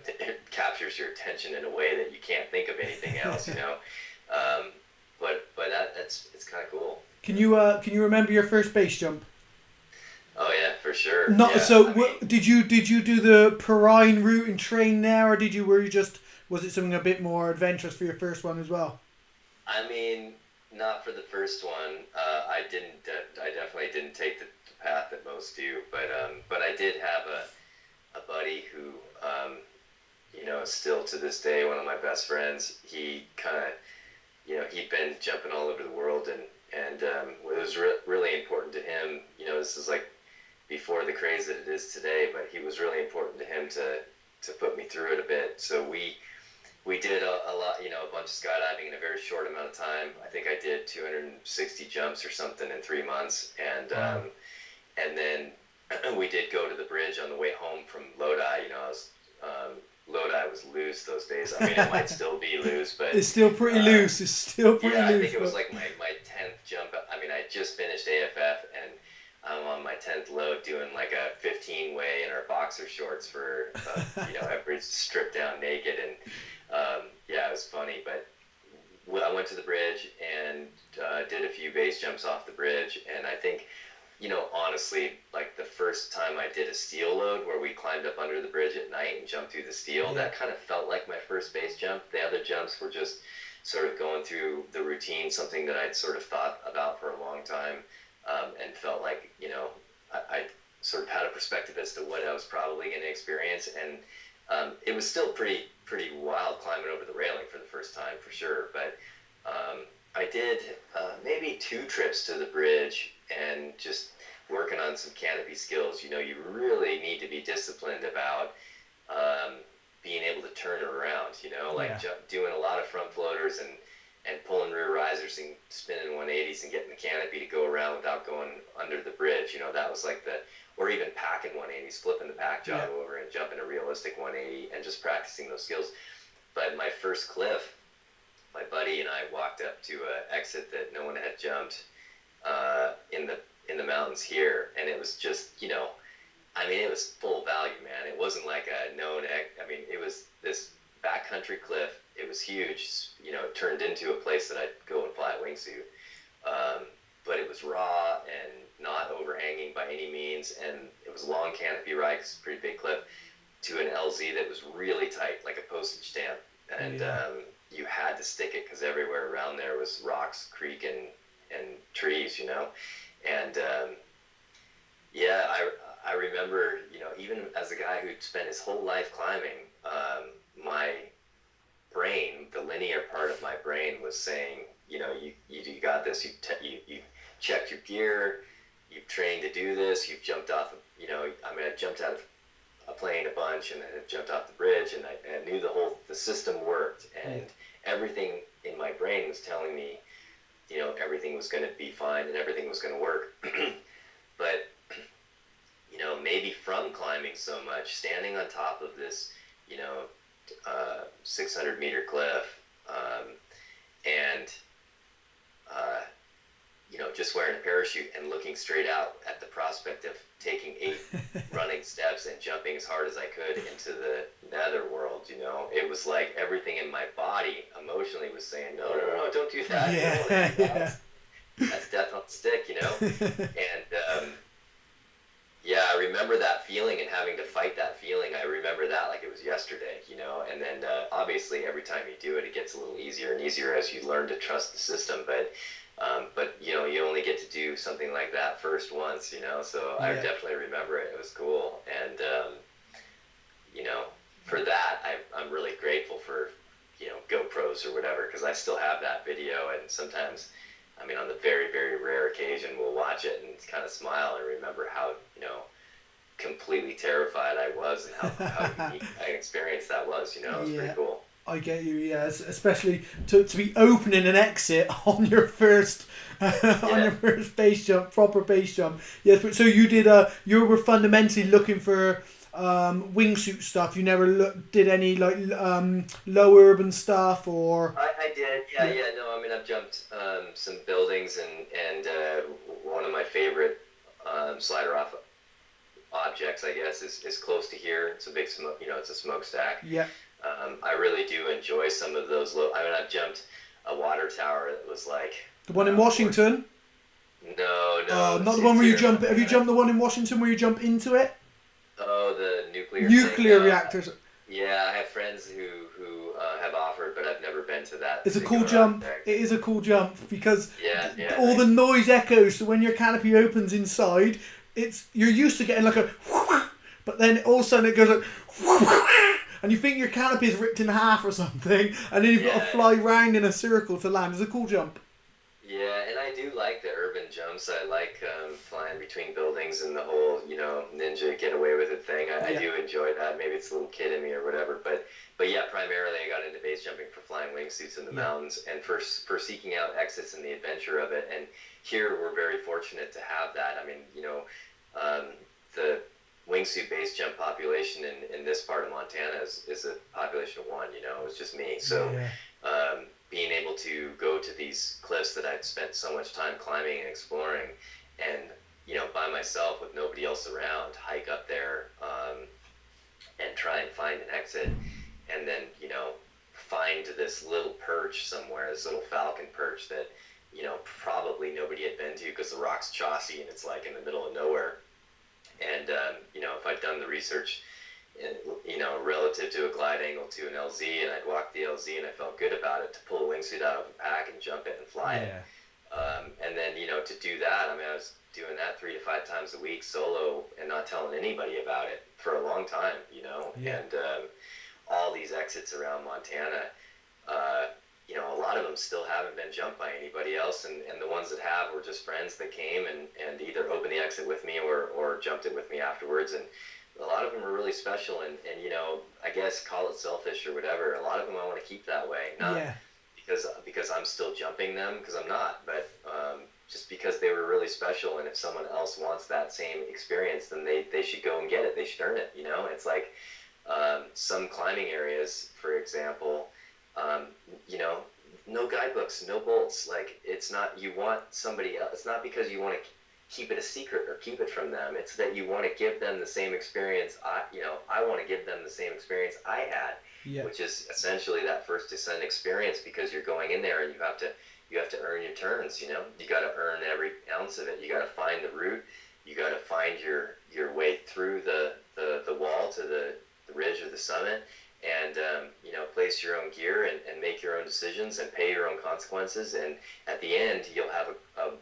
it captures your attention in a way that you can't think of anything else. But it's kind of cool.
Can you remember your first base jump?
Oh yeah, for for sure.
Not
Yeah,
so.
I mean,
Did you do the Perrine route and train there, or was it something a bit more adventurous for your first one as well?
I mean, not for the first one. I didn't. I definitely didn't take the path that most do. But I did have a buddy who, is still to this day one of my best friends. He kind of, he'd been jumping all over the world, and it was really important to him. This is like before the craze that it is today, but he was really important to him to put me through it a bit. So we did a lot, a bunch of skydiving in a very short amount of time. I think I did 260 jumps or something in 3 months, and then we did go to the bridge on the way home from Lodi. Lodi was loose those days. I mean, it might still be loose, but
it's still pretty loose. It's still pretty loose.
Yeah, I think it was like my 10th jump. I mean, I just finished AFF, and I'm on my 10th load doing like a 15-way in our boxer shorts for, everybody's stripped down naked, and yeah, it was funny. But I went to the bridge and did a few base jumps off the bridge, and I think, honestly, like the first time I did a steel load where we climbed up under the bridge at night and jumped through the steel, that kind of felt like my first base jump. The other jumps were just sort of going through the routine, something that I'd sort of thought about for a long time, and felt like, I sort of had a perspective as to what I was probably going to experience. And it was still pretty wild climbing over the railing for the first time, for sure. But I did maybe 2 trips to the bridge and just working on some canopy skills. You really need to be disciplined about being able to turn it around, doing a lot of front floaters and pulling rear risers and spinning 180s and getting the canopy to go around without going under the bridge. That was like or even packing 180s, flipping the pack job over and jumping a realistic 180 and just practicing those skills. But my first cliff, my buddy and I walked up to an exit that no one had jumped in the mountains here, and it was just, it was full value, man. It wasn't like a known, it was this backcountry cliff. It was huge. It turned into a place that I'd go and fly a wingsuit. But it was raw and not overhanging by any means, and it was a long canopy ride, 'cause it's a pretty big cliff, to an LZ that was really tight, like a postage stamp. And you had to stick it because everywhere around there was rocks, creek, and trees, And I remember, even as a guy who'd spent his whole life climbing, my brain, the linear part of my brain, was saying, you got this. You checked your gear. You've trained to do this. You've jumped off. I jumped out of a plane a bunch, and then I jumped off the bridge, and I knew the system worked, and everything in my brain was telling me, everything was going to be fine and everything was going to work. But, maybe from climbing so much, standing on top of this, 600-meter cliff, and, just wearing a parachute and looking straight out at the prospect of taking 8 running steps and jumping as hard as I could into the nether world, it was like everything in my body emotionally was saying, no, don't do that. That's death on the stick, And I remember that feeling and having to fight that feeling. I remember that like it was yesterday, And then obviously every time you do it, it gets a little easier and easier as you learn to trust the system. But you only get to do something like that first once, So I definitely remember it. It was cool, and for that, I'm really grateful for GoPros or whatever, because I still have that video, and sometimes, on the very, very rare occasion, we'll watch it and kind of smile and remember how completely terrified I was and how unique an experience that was. It was pretty cool.
I get you, especially to be opening an exit on your first base jump, proper base jump. Yes, so you did you were fundamentally looking for wingsuit stuff. You never did any like low urban stuff, or
I did, no. I've jumped some buildings, and one of my favorite slider off objects, I guess, is close to here. It's a big smoke, it's a smokestack.
Yeah.
I really do enjoy some of those I've jumped a water tower that was like...
The one in Washington?
No,
Not the
it's
one where you
here in
jump. Have you
Montana.
jumped the one in Washington where you jump into it?
Oh, the nuclear thing?
Nuclear
No.
reactors.
Yeah, I have friends who have offered, but I've never been to that
It's a cool
particular
jump.
aspect.
It is a cool jump because
Yeah, yeah,
all the
nice.
noise echoes. So when your canopy opens inside, you're used to getting like a, but then all of a sudden it goes like, and you think your canopy is ripped in half or something, and then you've got to
Yeah,
fly round in a circle to land. It's a cool jump.
yeah, and I do like the urban jumps. I like flying between buildings and the whole, ninja get away with it thing. I
Yeah,
do enjoy that. Maybe it's a little kid in me or whatever, but yeah, primarily I got into base jumping for flying wingsuits in the
yeah,
mountains and for seeking out exits and the adventure of it. And here we're very fortunate to have that. I mean, um, the wingsuit base jump population in this part of Montana is a population of one. It's just me. So
yeah,
being able to go to these cliffs that I'd spent so much time climbing and exploring, and by myself with nobody else around, hike up there and try and find an exit, and then find this little perch somewhere, this little falcon perch that probably nobody had been to because the rock's chossy and it's like in the middle of nowhere. And if I'd done the research, relative to a glide angle to an LZ, and I'd walk the LZ and I felt good about it, to pull a wingsuit out of the pack and jump it and fly it.
yeah,
And then to do that, I mean, I was doing that 3 to 5 times a week solo and not telling anybody about it for a long time,
yeah,
and all these exits around Montana. Uh, a lot of them still haven't been jumped by anybody else, and the ones that have were just friends that came and either opened the exit with me or jumped it with me afterwards. And a lot of them are really special, and I guess call it selfish or whatever. A lot of them I want to keep that way, not
yeah.
because I'm still jumping them, because I'm not, but just because they were really special. And if someone else wants that same experience, then they should go and get it. They should earn it. It's like some climbing areas, for example, um, you know, no guidebooks, no bolts. Like, it's not, you want somebody else. It's not because you want to keep it a secret or keep it from them. It's that you want to give them the same experience. I want to give them the same experience I had,
Yeah.
which is essentially that first descent experience, because you're going in there and you have to earn your turns. You got to earn every ounce of it. You got to find the route. You got to find your way through the wall to the ridge or the summit, and place your own gear and make your own decisions and pay your own consequences. And at the end, you'll have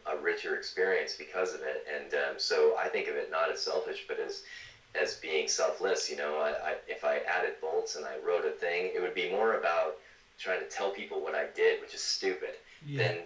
a richer experience because of it. And so I think of it not as selfish, but as being selfless. If I added bolts and I wrote a thing, it would be more about trying to tell people what I did, which is stupid,
Yeah.
than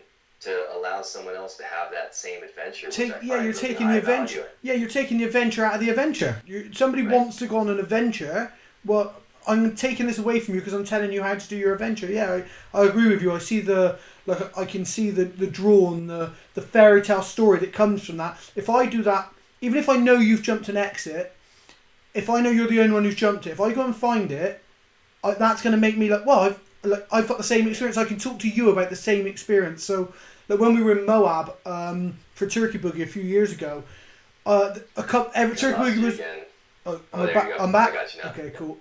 to allow someone else to have that same adventure. Which I find
You're
really
taking the
high
adventure.
value.
Yeah, you're taking the adventure out of the adventure. Somebody
Right.
wants to go on an adventure. Well, I'm taking this away from you because I'm telling you how to do your adventure. Yeah, I agree with you. I see I can see the drawn, the fairy tale story that comes from that. If I do that, even if I know you've jumped an exit, if I know you're the only one who's jumped it, if I go and find it, that's going to make me like, well, I've got the same experience. I can talk to you about the same experience. So, like when we were in Moab for Turkey Boogie a few years ago, Turkey
Lost
Boogie
you
was.
again.
Oh,
Oh, there you go.
I'm back.
I got you now.
Okay, cool.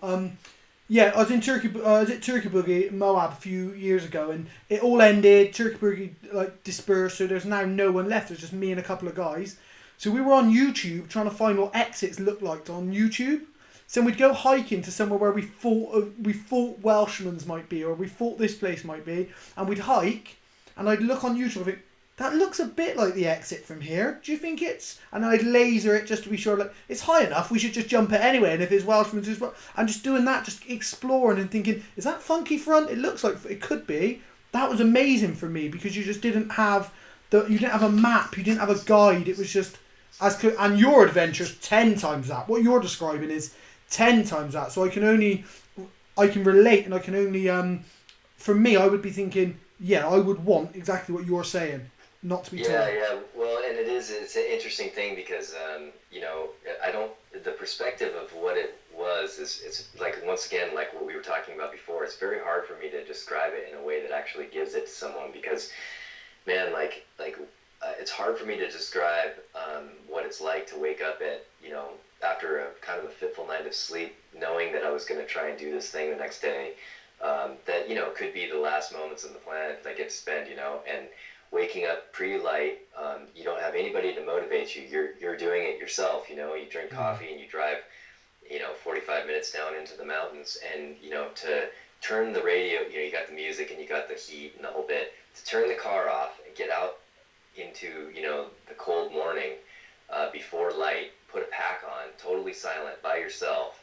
Yeah, I was in Turkey. I was at Turkey Boogie in Moab a few years ago, and it all ended. Turkey Boogie dispersed, so there's now no one left. There's just me and a couple of guys. So we were on YouTube trying to find what exits looked like on YouTube. So we'd go hiking to somewhere where we thought Welshman's might be, or we thought this place might be, and we'd hike, and I'd look on YouTube and think, that looks a bit like the exit from here. Do you think it's... And I'd laser it just to be sure, like, it's high enough, we should just jump it anyway, and if it's Welshman's as well... I'm just doing that, just exploring and thinking, is that funky front? It looks like it could be. That was amazing for me, because you just didn't have... You didn't have a map, you didn't have a guide, it was just... And your adventure's 10 times that. What you're describing is 10 times that. So I can relate, and I can only... for me, I would be thinking, yeah, I would want exactly what you're saying. Not to be told.
Yeah. Well, and it's an interesting thing because, the perspective of what it was it's like, once again, like what we were talking about before, it's very hard for me to describe it in a way that actually gives it to someone, because, man, it's hard for me to describe what it's like to wake up at, after a kind of a fitful night of sleep, knowing that I was going to try and do this thing the next day, that, could be the last moments on the planet that I get to spend, and waking up pre-light. You don't have anybody to motivate you. You're doing it yourself. You drink coffee and you drive 45 minutes down into the mountains, and to turn the radio, you got the music and you got the heat and the whole bit, to turn the car off and get out into the cold morning, before light, put a pack on, totally silent, by yourself,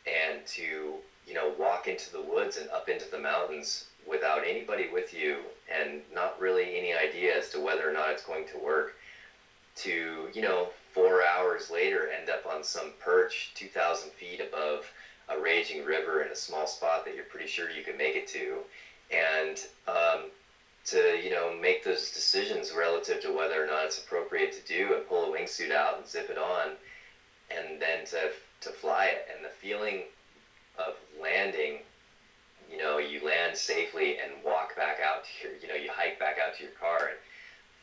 and to walk into the woods and up into the mountains without anybody with you, and not really any idea as to whether or not it's going to work, to 4 hours later end up on some perch 2,000 feet above a raging river in a small spot that you're pretty sure you can make it to, and to make those decisions relative to whether or not it's appropriate to do, and pull a wingsuit out and zip it on, and then to fly it. And the feeling of landing, you land safely and walk back out to you hike back out to your car, and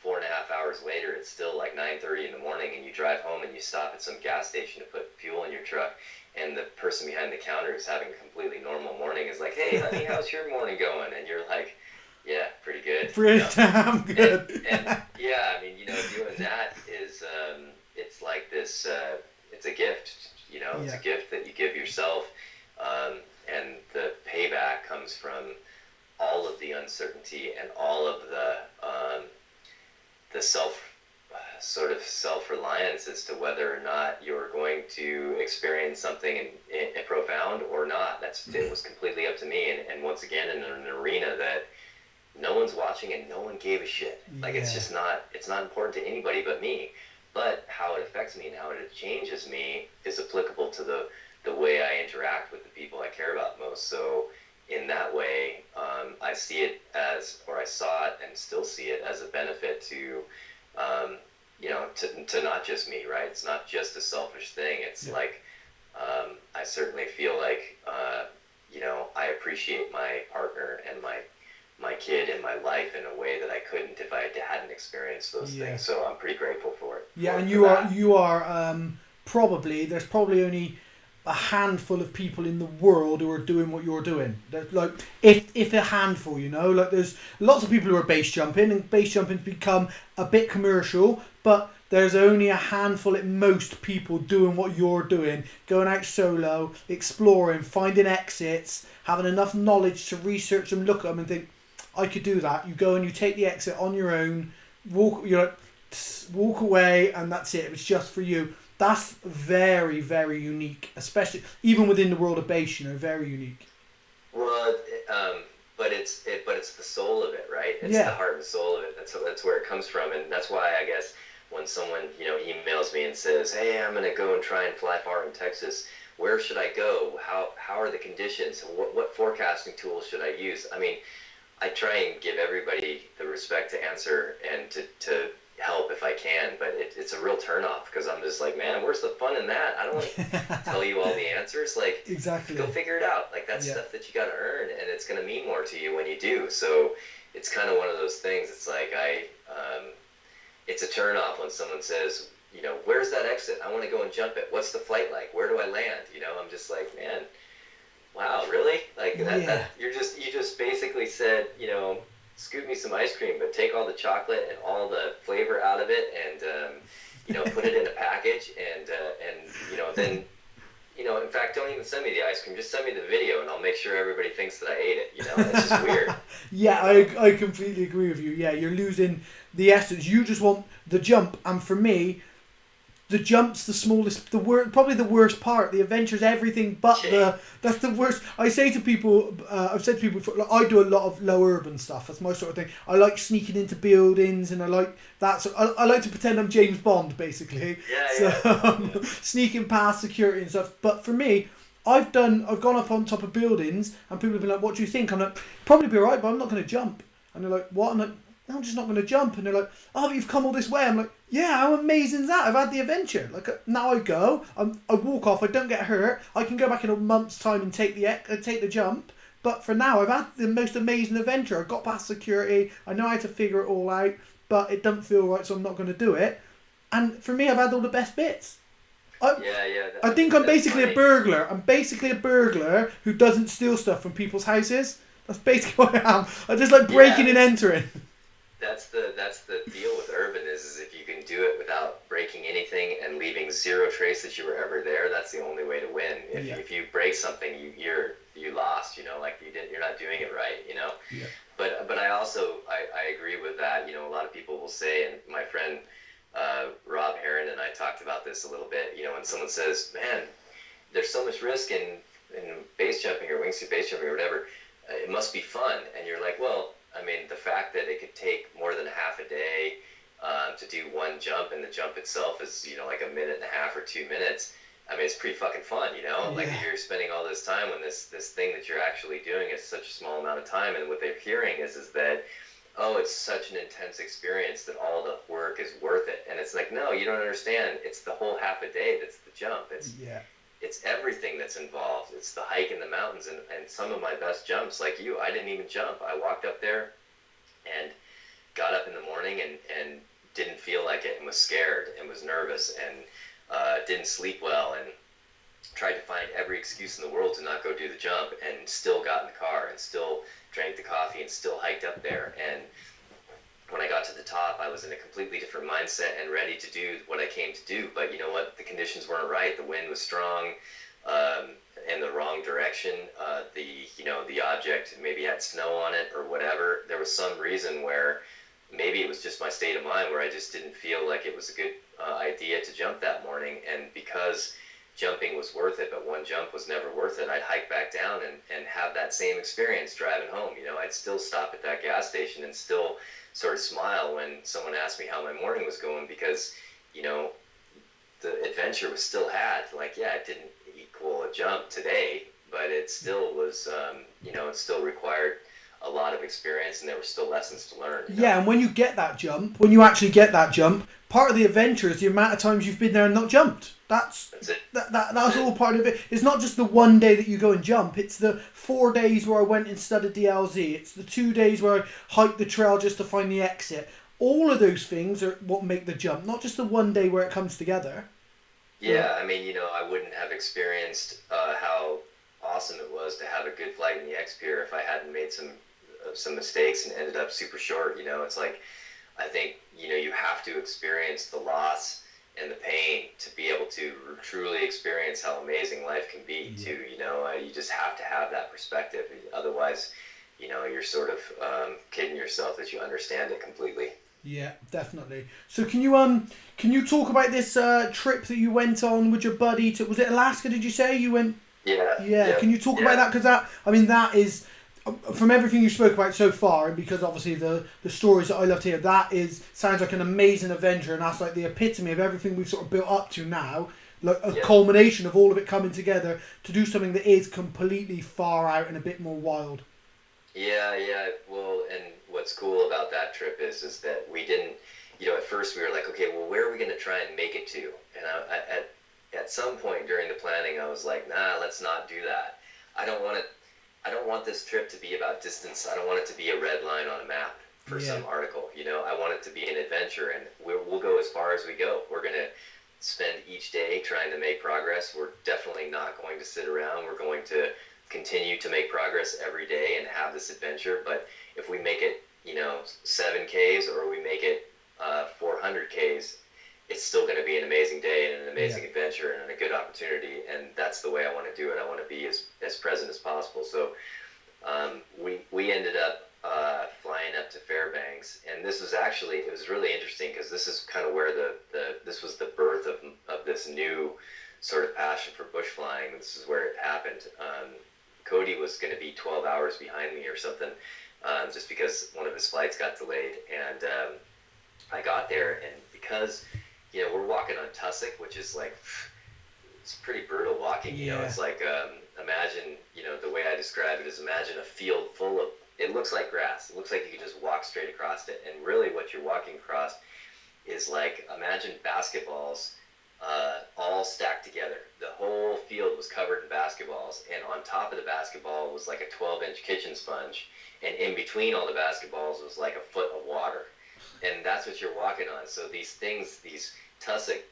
4.5 hours later, it's still like 9:30 in the morning, and you drive home and you stop at some gas station to put fuel in your truck, and the person behind the counter who's having a completely normal morning is like, "Hey, honey, how's your morning going?" And you're like, "Yeah, pretty good."
Pretty damn good.
And yeah, I mean, doing that is, it's like this, it's a gift, it's a gift that you give yourself, and the payback comes from all of the uncertainty and all of the self-reliance as to whether or not you're going to experience something in profound or not. It was completely up to me, and once again in an arena that no one's watching and no one gave a shit. Like, it's not important to anybody but me. But how it affects me and how it changes me is applicable to the way I interact with the people I care about most. So in that way, I see it as, or I saw it and still see it as, a benefit to, to not just me, right? It's not just a selfish thing. It's like, I certainly feel like, I appreciate my partner and my kid in my life in a way that I couldn't if I hadn't experienced those things. So I'm pretty grateful for it.
Yeah, and you are probably, there's probably only a handful of people in the world who are doing what you're doing. Like, if a handful, like there's lots of people who are base jumping, and base jumping's become a bit commercial, but there's only a handful at most people doing what you're doing, going out solo, exploring, finding exits, having enough knowledge to research them, look at them and think, I could do that. You go and you take the exit on your own, walk away, and that's it. It's just for you. That's very, very unique, especially even within the world of base. Very unique.
Well, but it's the soul of it, right? It's the heart and soul of it. That's where it comes from, and that's why I guess when someone emails me and says, "Hey, I'm gonna go and try and fly far in Texas. Where should I go? How are the conditions? What forecasting tools should I use?" I mean, I try and give everybody the respect to answer and to help if I can, but it's a real turnoff, because I'm just like, man, where's the fun in that? I don't want to tell you all the answers. Like,
exactly,
go figure it out. Like, that's stuff that you got to earn, and it's going to mean more to you when you do. So it's kind of one of those things. It's like it's a turnoff when someone says, where's that exit? I want to go and jump it. What's the flight like? Where do I land? I'm just like, man, wow, really? Like that you just basically said, scoop me some ice cream, but take all the chocolate and all the flavor out of it, and put it in a package, and then in fact, don't even send me the ice cream. Just send me the video, and I'll make sure everybody thinks that I ate it. It's just weird.
I completely agree with you. Yeah, you're losing the essence. You just want the jump, and for me, the jump's the smallest, probably the worst part. The adventure's everything but that's the worst. I say to people, I've said to people before, like, I do a lot of low urban stuff. That's my sort of thing. I like sneaking into buildings, and I like that. So I like to pretend I'm James Bond, basically. Sneaking past security and stuff. But for me, I've gone up on top of buildings, and people have been like, "What do you think?" I'm like, "Probably be alright, but I'm not going to jump." And they're like, "What?" I'm like, "I'm just not going to jump." And they're like, "Oh, but you've come all this way." I'm like, "Yeah, how amazing is that? I've had the adventure. Like, now I go, I walk off, I don't get hurt. I can go back in a month's time and take the jump. But for now, I've had the most amazing adventure. I got past security. I know how to figure it all out, but it doesn't feel right, so I'm not going to do it." And for me, I've had all the best bits. I think I'm basically a burglar. I'm basically a burglar who doesn't steal stuff from people's houses. That's basically what I am. I just like breaking and entering.
That's the deal with urban is if you can do it without breaking anything and leaving zero trace that you were ever there, that's the only way to win. If you break something, you lost. Like you're not doing it right.
Yeah.
But I also I agree with that. A lot of people will say, and my friend Rob Heron and I talked about this a little bit. When someone says, "Man, there's so much risk in base jumping or wingsuit base jumping or whatever, it must be fun," and you're like, well, I mean, the fact that it could take more than half a day to do one jump, and the jump itself is, like a minute and a half or 2 minutes. I mean, it's pretty fucking fun, Like you're spending all this time when this thing that you're actually doing is such a small amount of time, and what they're hearing is that, oh, it's such an intense experience that all the work is worth it. And it's like, no, you don't understand. It's the whole half a day that's the jump. It's everything that's involved. It's the hike in the mountains, and some of my best jumps, like you, I didn't even jump. I walked up there and got up in the morning and didn't feel like it, and was scared and was nervous and didn't sleep well, and tried to find every excuse in the world to not go do the jump, and still got in the car and still drank the coffee and still hiked up there. And when I got to the top, I was in a completely different mindset and ready to do what I came to do. But you know what? The conditions weren't right. The wind was strong, in the wrong direction. The object maybe had snow on it or whatever. There was some reason where maybe it was just my state of mind where I just didn't feel like it was a good idea to jump that morning. And because jumping was worth it, but one jump was never worth it, I'd hike back down and have that same experience driving home. I'd still stop at that gas station and still sort of smile when someone asked me how my morning was going, because the adventure was still had. Like, yeah, it didn't equal a jump today, but it still was it still required a lot of experience, and there were still lessons to learn.
Yeah, and when you actually get that jump, part of the adventure is the amount of times you've been there and not jumped. That's it. That's all part of it. It's not just the one day that you go and jump. It's the 4 days where I went and studied the LZ. It's the 2 days where I hiked the trail just to find the exit. All of those things are what make the jump, not just the one day where it comes together.
Yeah, I mean, I wouldn't have experienced how awesome it was to have a good flight in the X-Pier if I hadn't made some mistakes and ended up super short. It's like, I think, you have to experience the loss and the pain to be able to truly experience how amazing life can be too. You just have to have that perspective. Otherwise, you're sort of kidding yourself that you understand it completely.
Yeah, definitely. So can you talk about this trip that you went on with your buddy to, was it Alaska, did you say you went?
Yeah.
Can you talk about that? Because that is, from everything you spoke about so far, and because obviously the stories that I love to hear, sounds like an amazing adventure, and that's like the epitome of everything we've sort of built up to now, like a culmination of all of it coming together to do something that is completely far out and a bit more wild.
Yeah. Well, and what's cool about that trip is that we didn't, at first we were like, okay, well, where are we going to try and make it to? And at some point during the planning, I was like, nah, let's not do that. I don't want this trip to be about distance. I don't want it to be a red line on a map for some article. I want it to be an adventure, and we'll go as far as we go. We're going to spend each day trying to make progress. We're definitely not going to sit around. We're going to continue to make progress every day and have this adventure. But if we make it, 7Ks or we make it 400Ks, it's still going to be an amazing day and an amazing adventure and a good opportunity. And that's the way I want to do it. I want to be as present as possible. So we ended up flying up to Fairbanks, and it was really interesting because this is kind of where this was the birth of this new sort of passion for bush flying. This is where it happened. Cody was going to be 12 hours behind me or something, just because one of his flights got delayed. And I got there, and because we're walking on tussock, which is like, it's pretty brutal walking. It's like, imagine, the way I describe it is, imagine a field full of, it looks like grass. It looks like you can just walk straight across it. And really what you're walking across is like, imagine basketballs all stacked together. The whole field was covered in basketballs, and on top of the basketball was like a 12-inch kitchen sponge, and in between all the basketballs was like a foot of water. And that's what you're walking on. So these tussock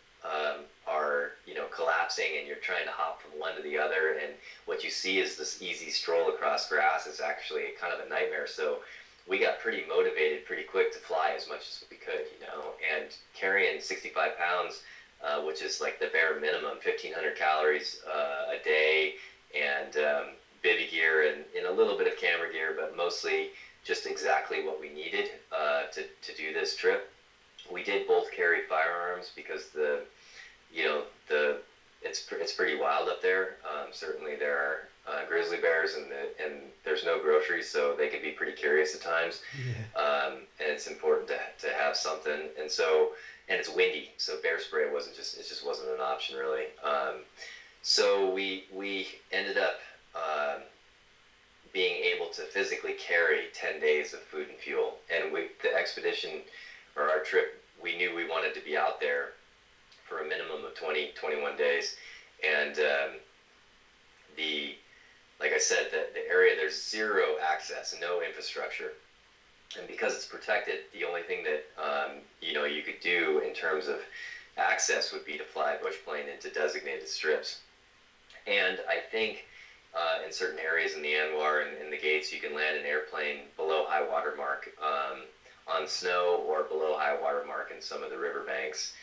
are collapsing, and you're trying to hop from one to the other, and what you see is this easy stroll across grass is actually kind of a nightmare. So we got pretty motivated pretty quick to fly as much as we could, and carrying 65 pounds, which is like the bare minimum, 1,500 calories a day, and bivy gear and a little bit of camera gear, but mostly just exactly what we needed to do this trip. We did both carry firearms because it's pretty wild up there. Certainly there are grizzly bears and there's no groceries, so they can be pretty curious at times.
Yeah.
And it's important to have something. And it's windy, so bear spray it just wasn't an option really. So we ended up being able to physically carry 10 days of food and fuel. And the expedition, or our trip, we knew we wanted to be out there for a minimum of 21 days. And like I said, the area, there's zero access, no infrastructure. And because it's protected, the only thing that you could do in terms of access would be to fly a bush plane into designated strips. And I think in certain areas in the Anwar and in the Gates, you can land an airplane below high water mark on snow, or below high water mark in some of the riverbanks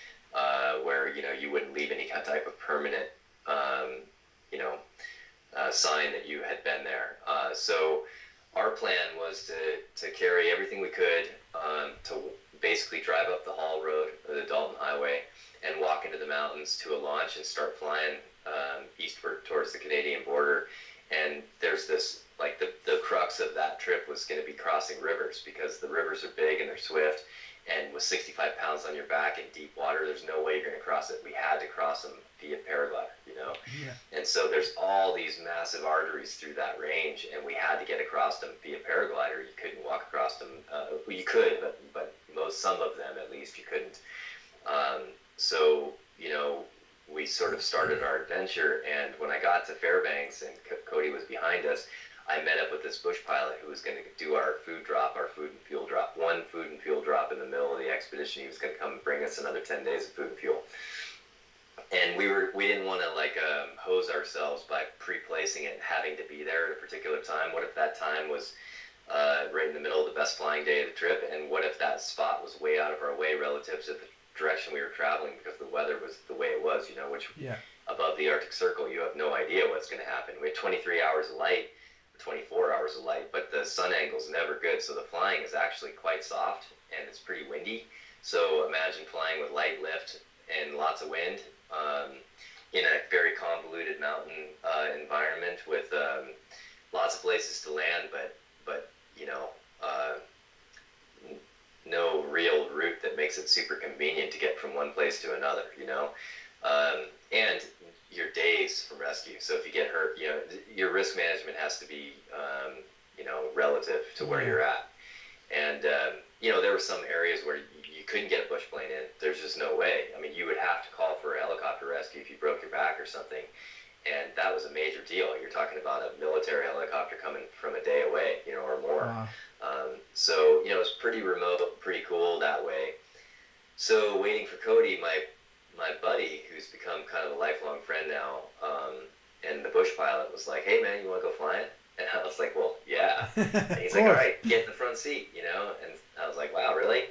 where you wouldn't leave any type of permanent sign that you had been there. So our plan was to carry everything we could, to basically drive up the Hall Road, or the Dalton Highway, and walk into the mountains to a launch and start flying eastward towards the Canadian border. And there's this, like, the crux of that trip was going to be crossing rivers, because the rivers are big and they're swift, and with 65 pounds on your back in deep water, there's no way you're going to cross it. We had to cross them via paraglider,
Yeah.
And so there's all these massive arteries through that range, and we had to get across them via paraglider. You couldn't walk across them. Well, you could, but some of them at least you couldn't. So we sort of started our adventure, and when I got to Fairbanks and Cody was behind us, I met up with this bush pilot who was going to do our food and fuel drop. One food and fuel drop in the middle of the expedition. He was going to come bring us another 10 days of food and fuel. And we didn't want to hose ourselves by pre-placing it and having to be there at a particular time. What if that time was right in the middle of the best flying day of the trip, and what if that spot was way out of our way relative to the direction we were traveling, because the weather was the way it was, which above the Arctic Circle, you have no idea what's going to happen. We had 23 hours of light, 24 hours of light, but the sun angle's never good, so the flying is actually quite soft, and it's pretty windy. So imagine flying with light lift and lots of wind in a very convoluted mountain environment with lots of places to land, but no real route that makes it super convenient to get from one place to another, and your days from rescue. So if you get hurt, your risk management has to be, relative to where you're at. And, there were some areas where you couldn't get a bush plane in. There's just no way. I mean, you would have to call for a helicopter rescue if you broke your back or something. And that was a major deal. You're talking about a military helicopter coming from a day away, or more.
Wow.
So, it's pretty remote, pretty cool that way. So waiting for Cody, my buddy, who's become kind of a lifelong friend now, and the bush pilot was like, "Hey man, you want to go flying?" And I was like, "Well, yeah." And he's like, "All right, get in the front seat," And I was like, "Wow, really?"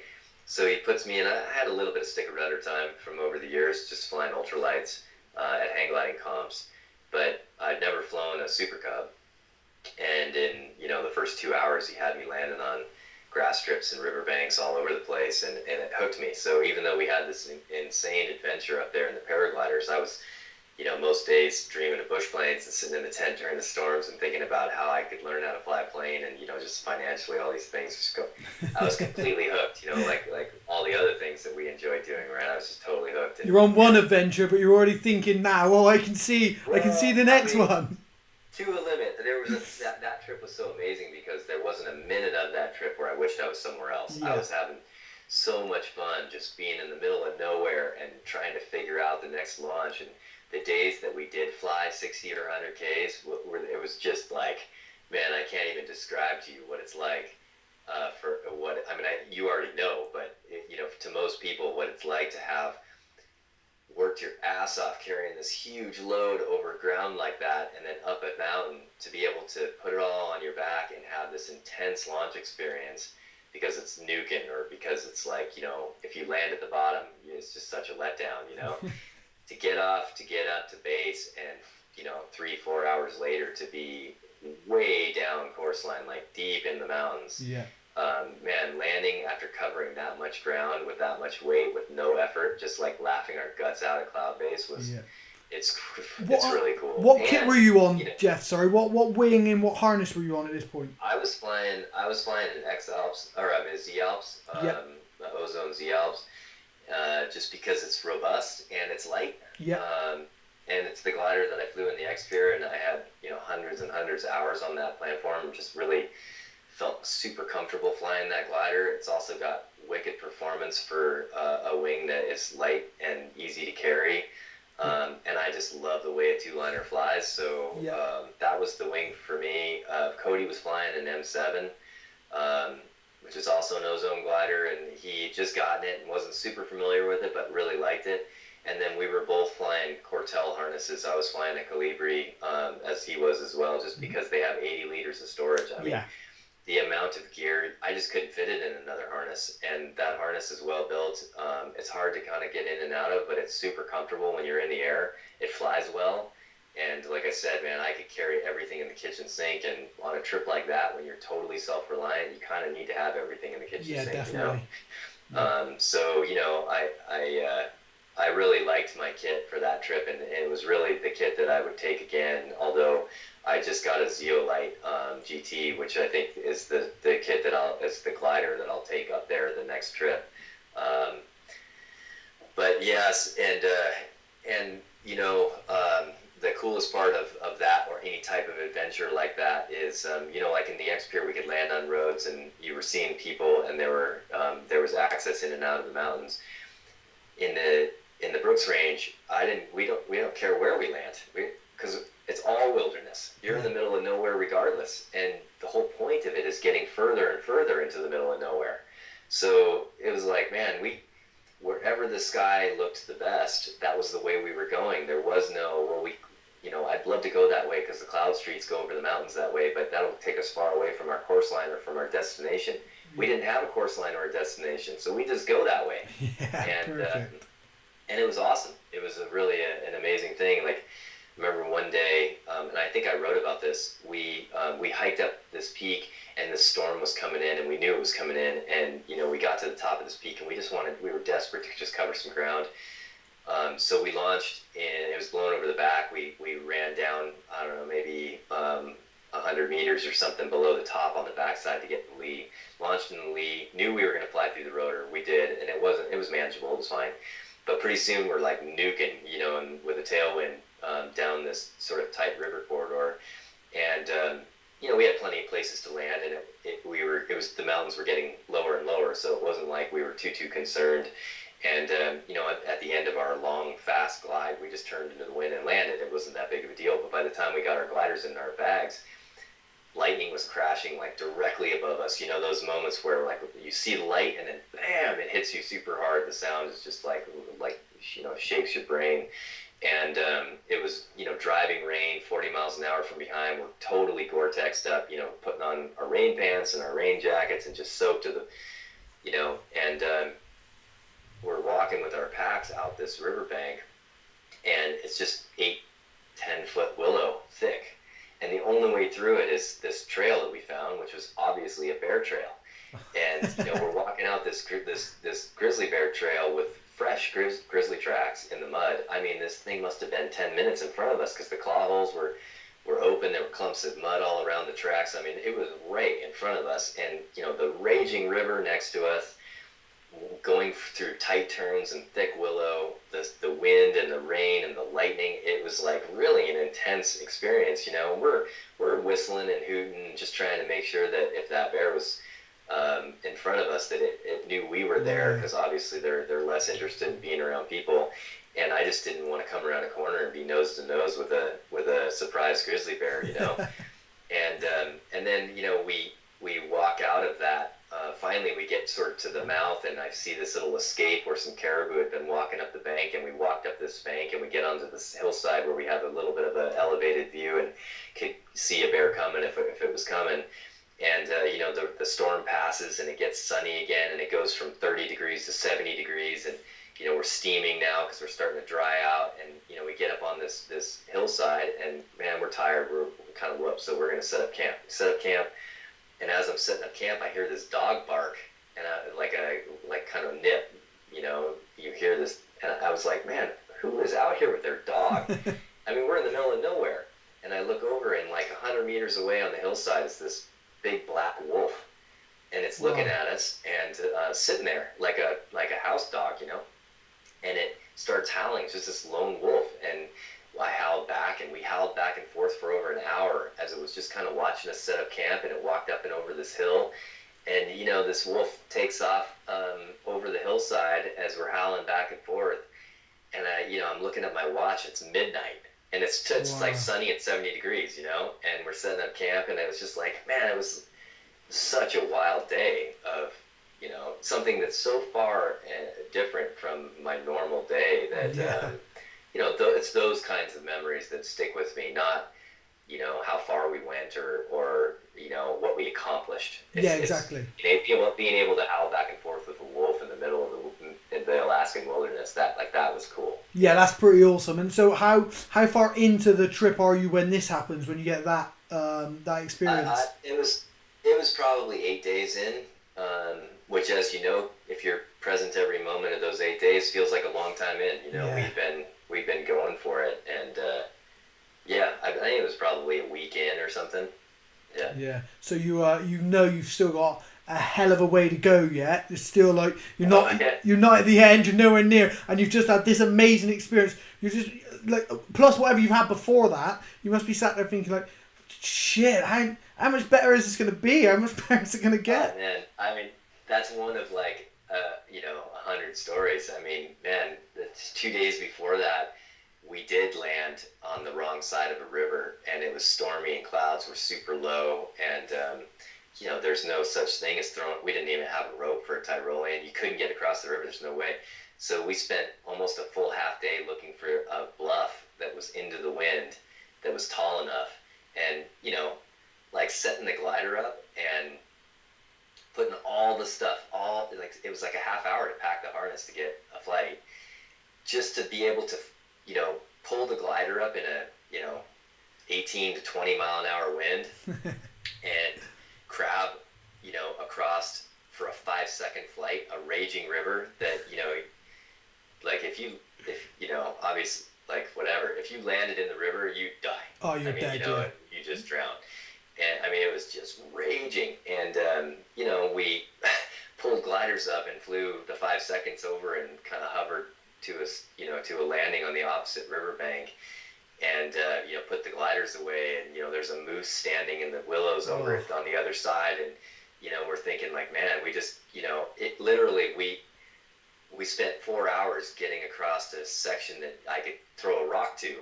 So he puts me in. I had a little bit of stick of rudder time from over the years, just flying ultralights at hang gliding comps, but I'd never flown a Super Cub. And in the first 2 hours, he had me landing on grass strips and riverbanks all over the place, and it hooked me. So even though we had this insane adventure up there in the paragliders, I was, most days dreaming of bush planes and sitting in the tent during the storms and thinking about how I could learn how to fly a plane, and just financially all these things. I was completely hooked. Like all the other things that we enjoyed doing. Right, I was just totally hooked.
You're on one adventure, but you're already thinking now. Oh, I can see the next one.
To a limit. There was that trip was so amazing because there wasn't a minute of that trip where I wished I was somewhere else. Yeah. I was having so much fun just being in the middle of nowhere and trying to figure out the next launch. And the days that we did fly 60 or 100 Ks, it was just like, man, I can't even describe to you what it's like. You already know, but to most people, what it's like to have work worked your ass off carrying this huge load over ground like that, and then up a mountain to be able to put it all on your back and have this intense launch experience because it's nuking, or because it's like, you know, if you land at the bottom, it's just such a letdown, you know. To get up to base, and, you know, 3-4 hours later to be way down course line, like deep in the mountains.
Yeah.
Man, landing after covering that much ground with that much weight with no effort, just like laughing our guts out at Cloud Base was, it's really cool.
What kit were you on, Jeff? Sorry, what wing and what harness were you on at this point?
I was flying an X Alps, or I mean Z Alps, the Ozone Z Alps, just because it's robust and it's light.
Yeah.
And it's the glider that I flew in the X-Peer, and I had, you know, hundreds and hundreds of hours on that platform. Just really felt super comfortable flying that glider. It's also got wicked performance for a wing that is light and easy to carry. And I just love the way a two-liner flies. So that was the wing for me. Cody was flying an M7, which is also an ozone glider, and he just gotten it and wasn't super familiar with it, but really liked it. And then we were both flying Cortel harnesses. I was flying a Calibri, as he was as well, just because they have 80 liters of storage. I mean, the amount of gear, I just couldn't fit it in another harness. And that harness is well built. It's hard to kind of get in and out of, but it's super comfortable when you're in the air. It flies well. And like I said, man, I could carry everything in the kitchen sink. And on a trip like that, when you're totally self-reliant, you kind of need to have everything in the kitchen sink.
Definitely.
You know? So, you know, I really liked my kit for that trip, and it was really the kit that I would take again, although I just got a Zeolite GT, which I think is the kit it's the glider that I'll take up there the next trip. But yes, and you know, the coolest part of that, or any type of adventure like that, is, you know, like in the X-Peer, we could land on roads, and you were seeing people, and there was access in and out of the mountains. In the Brooks Range, we don't care where we land, because it's all wilderness. You're in the middle of nowhere regardless, and the whole point of it is getting further and further into the middle of nowhere. So it was like, man, wherever the sky looked the best, that was the way we were going. There was no, you know, I'd love to go that way because the cloud streets go over the mountains that way, but that'll take us far away from our course line or from our destination. We didn't have a course line or a destination, so we just go that way.
Perfect.
And it was awesome. It was really an amazing thing. Like, I remember one day, and I think I wrote about this, we hiked up this peak, and the storm was coming in, and we knew it was coming in, and, you know, we got to the top of this peak, and we were desperate to just cover some ground. So we launched, and it was blowing over the back. We ran down, I don't know, maybe 100 meters or something below the top on the backside to get in the lee. Launched in the lee, knew we were going to fly through the rotor. We did, and it was manageable. It was fine. But pretty soon we're like nuking, you know, and with a tailwind down this sort of tight river corridor, and you know, we had plenty of places to land, and the mountains were getting lower and lower, so it wasn't like we were too concerned. And you know, at the end of our long fast glide, we just turned into the wind and landed. It wasn't that big of a deal. But by the time we got our gliders in our bags, lightning was crashing like directly above us. You know, those moments where like you see the light and then bam, it hits you super hard. The sound is just like you know, shakes your brain. And it was, you know, driving rain 40 miles an hour from behind. We're totally Gore-Texed up, you know, putting on our rain pants and our rain jackets and just soaked to the, you know, and we're walking with our packs out this riverbank, and it's just 8-10 foot willow thick. And the only way through it is this trail that we found, which was obviously a bear trail. And, you know, we're walking out this grizzly bear trail with fresh grizzly tracks in the mud. I mean, this thing must have been 10 minutes in front of us because the claw holes were open. There were clumps of mud all around the tracks. I mean, it was right in front of us. And, you know, the raging river next to us, going through tight turns and thick willow, the wind and the rain and the lightning. It was like really an intense experience. You know, we're whistling and hooting, just trying to make sure that if that bear was in front of us, that it knew we were there, because obviously they're less interested in being around people. And I just didn't want to come around a corner and be nose to nose with a surprise grizzly bear, you know. And then, you know, we walk out of that. Finally, we get sort of to the mouth, and I see this little escape where some caribou had been walking up the bank, and we walked up this bank, and we get onto this hillside where we have a little bit of an elevated view and could see a bear coming if it was coming. And, the storm passes, and it gets sunny again, and it goes from 30 degrees to 70 degrees, and, we're steaming now because we're starting to dry out, and, we get up on this hillside, and, man, we're tired, we're kind of whooped, so we're going to set up camp. We set up camp, and as I'm setting up camp, I hear this dog bark, and like kind of nip, you hear this, and I was like, man, who is out here with their dog? I mean, we're in the middle of nowhere, and I look over, and like 100 meters away on the hillside is this big black wolf, and it's looking at us and sitting there like a house dog, and it starts howling. It's just this lone wolf, and I howled back, and we howled back and forth for over an hour as it was just kind of watching us set up camp, and it walked up and over this hill, and this wolf takes off over the hillside as we're howling back and forth, and I'm looking at my watch. It's midnight. And it's like sunny at 70 degrees, and we're setting up camp, and it was just like, man, it was such a wild day of, something that's so far different from my normal day that, it's those kinds of memories that stick with me, not, how far we went or what we accomplished.
Exactly.
It's being able to howl back and forth with a wolf in the middle of the Alaskan wilderness, that was cool.
Yeah, that's pretty awesome. And so how far into the trip are you when this happens, when you get that experience?
It was probably 8 days in, which, as you know, if you're present every moment of those 8 days, feels like a long time in. We've been going for it, and I think it was probably a week in or something. Yeah.
Yeah. So you've still got a hell of a way to go yet. It's still like you're not at the end, you're nowhere near, and you've just had this amazing experience. You're just like, plus whatever you've had before that, you must be sat there thinking like, shit, how much better is this going to be? How much better is it going to get?
Oh, man, I mean, that's one of 100 stories. I mean, man, 2 days before that, we did land on the wrong side of a river, and it was stormy and clouds were super low, and there's no such thing as throwing. We didn't even have a rope for a Tyrolean. You couldn't get across the river. There's no way. So we spent almost a full half day looking for a bluff that was into the wind, that was tall enough, and setting the glider up and putting all the stuff, it was like a half hour to pack the harness to get a flight, just to be able to pull the glider up in a 18 to 20 mile an hour wind and crab across for a 5-second flight a raging river that if obviously, like, whatever, if you landed in the river, you'd die.
Oh, you're dead.
You just drown. And I mean, it was just raging, and we pulled gliders up and flew the 5 seconds over and kind of hovered to a landing on the opposite riverbank, and put the gliders away, and there's a moose standing in the willows over it on the other side, and we're thinking like, man, we just it literally we spent 4 hours getting across a section that I could throw a rock to,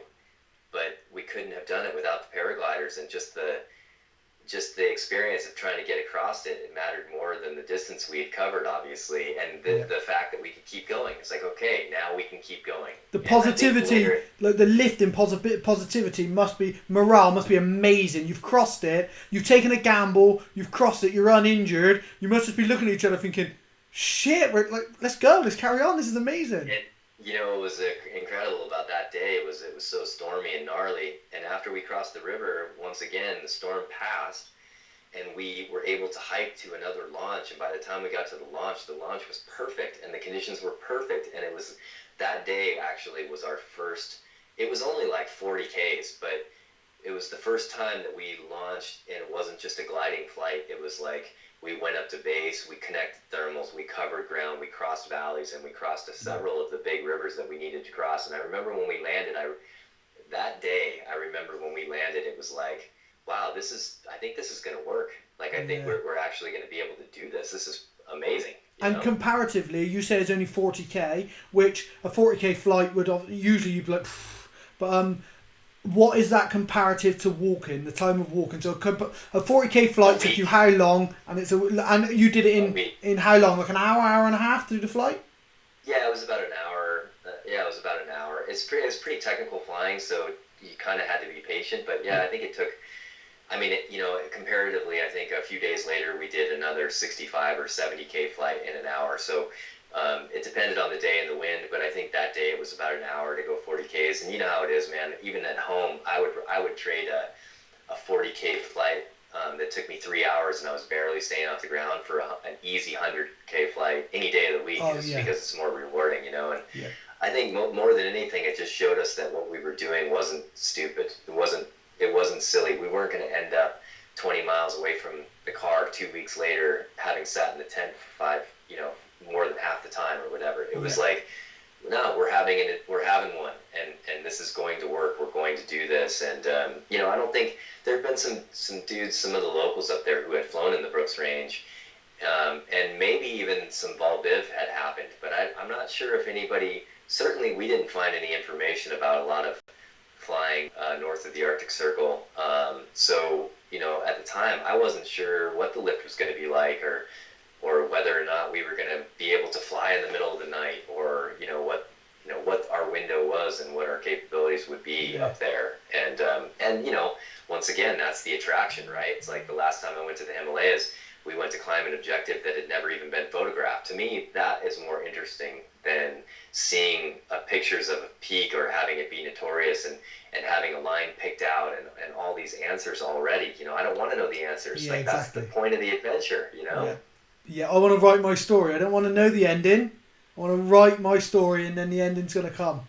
but we couldn't have done it without the paragliders, and just the experience of trying to get across it mattered more than the distance we had covered, obviously, and the fact that we could keep going. It's like, okay, now we can keep going.
The positivity, like the lift in positivity morale must be amazing. You've crossed it, you've taken a gamble, you've crossed it, you're uninjured. You must just be looking at each other thinking, shit, we're like, let's go, let's carry on, this is amazing.
And, what was incredible about that day was it was so stormy and gnarly, and after we crossed the river, once again, the storm passed, and we were able to hike to another launch, and by the time we got to the launch was perfect, and the conditions were perfect, and it was, that day actually was our first, it was only like 40 Ks, but it was the first time that we launched, and it wasn't just a gliding flight, it was like, we went up to base, we connected thermals, we covered ground, we crossed valleys, and we crossed several of the big rivers that we needed to cross. And I remember when we landed, that day, I remember when we landed, it was like, wow, I think this is going to work. Like, I think we're actually going to be able to do this. This is amazing.
And comparatively, you say it's only 40K, which a 40K flight would usually you'd be like, but what is that comparative to walking? The time of walking. So a 40K flight took you how long? And and you did it in how long? Like an hour and a half to do the flight?
Yeah, it was about an hour. Yeah, it was about an hour. It's pretty technical flying, so you kind of had to be patient. But yeah, I think it took. I mean, comparatively, I think a few days later we did another 65 or 70K flight in an hour. So it depended on the day and the wind, but I think that day it was about an hour to go 40Ks. And you know how it is, man. Even at home, I would trade a 40K flight that took me 3 hours and I was barely staying off the ground for an easy 100K flight any day of the week, because it's more rewarding, And I think more than anything, it just showed us that what we were doing wasn't stupid. It wasn't silly. We weren't going to end up 20 miles away from the car 2 weeks later, having sat in the tent for more than half the time or whatever. It was like, no, we're having one, and this is going to work. We're going to do this, and I don't think there have been some dudes, some of the locals up there who had flown in the Brooks Range, and maybe even some Vol Biv had happened, but I'm not sure if anybody. Certainly, we didn't find any information about a lot of flying north of the Arctic Circle. So at the time, I wasn't sure what the lift was going to be like, or whether or not we were going to be able to fly in the middle of the night, or what our window was and what our capabilities would be up there. And once again, that's the attraction, right? It's like the last time I went to the Himalayas, we went to climb an objective that had never even been photographed. To me, that is more interesting than seeing pictures of a peak or having it be notorious and having a line picked out and all these answers already. I don't want to know the answers.
Yeah,
like
exactly.
That's the point of the adventure,
Yeah, I want to write my story. I don't want to know the ending. I want to write my story, and then the ending's going to come.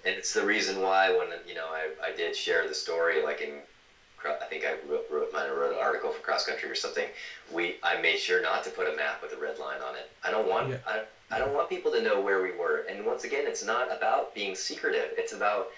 And it's the reason why when I did share the story, like I think I wrote an article for Cross Country or something. I made sure not to put a map with a red line on it. I don't want people to know where we were. And once again, it's not about being secretive. It's about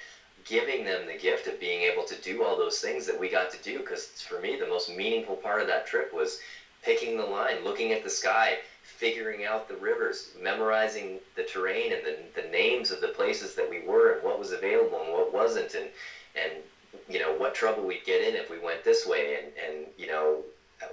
giving them the gift of being able to do all those things that we got to do. Because for me, the most meaningful part of that trip was picking the line, looking at the sky, figuring out the rivers, memorizing the terrain and the names of the places that we were and what was available and what wasn't, and what trouble we'd get in if we went this way, and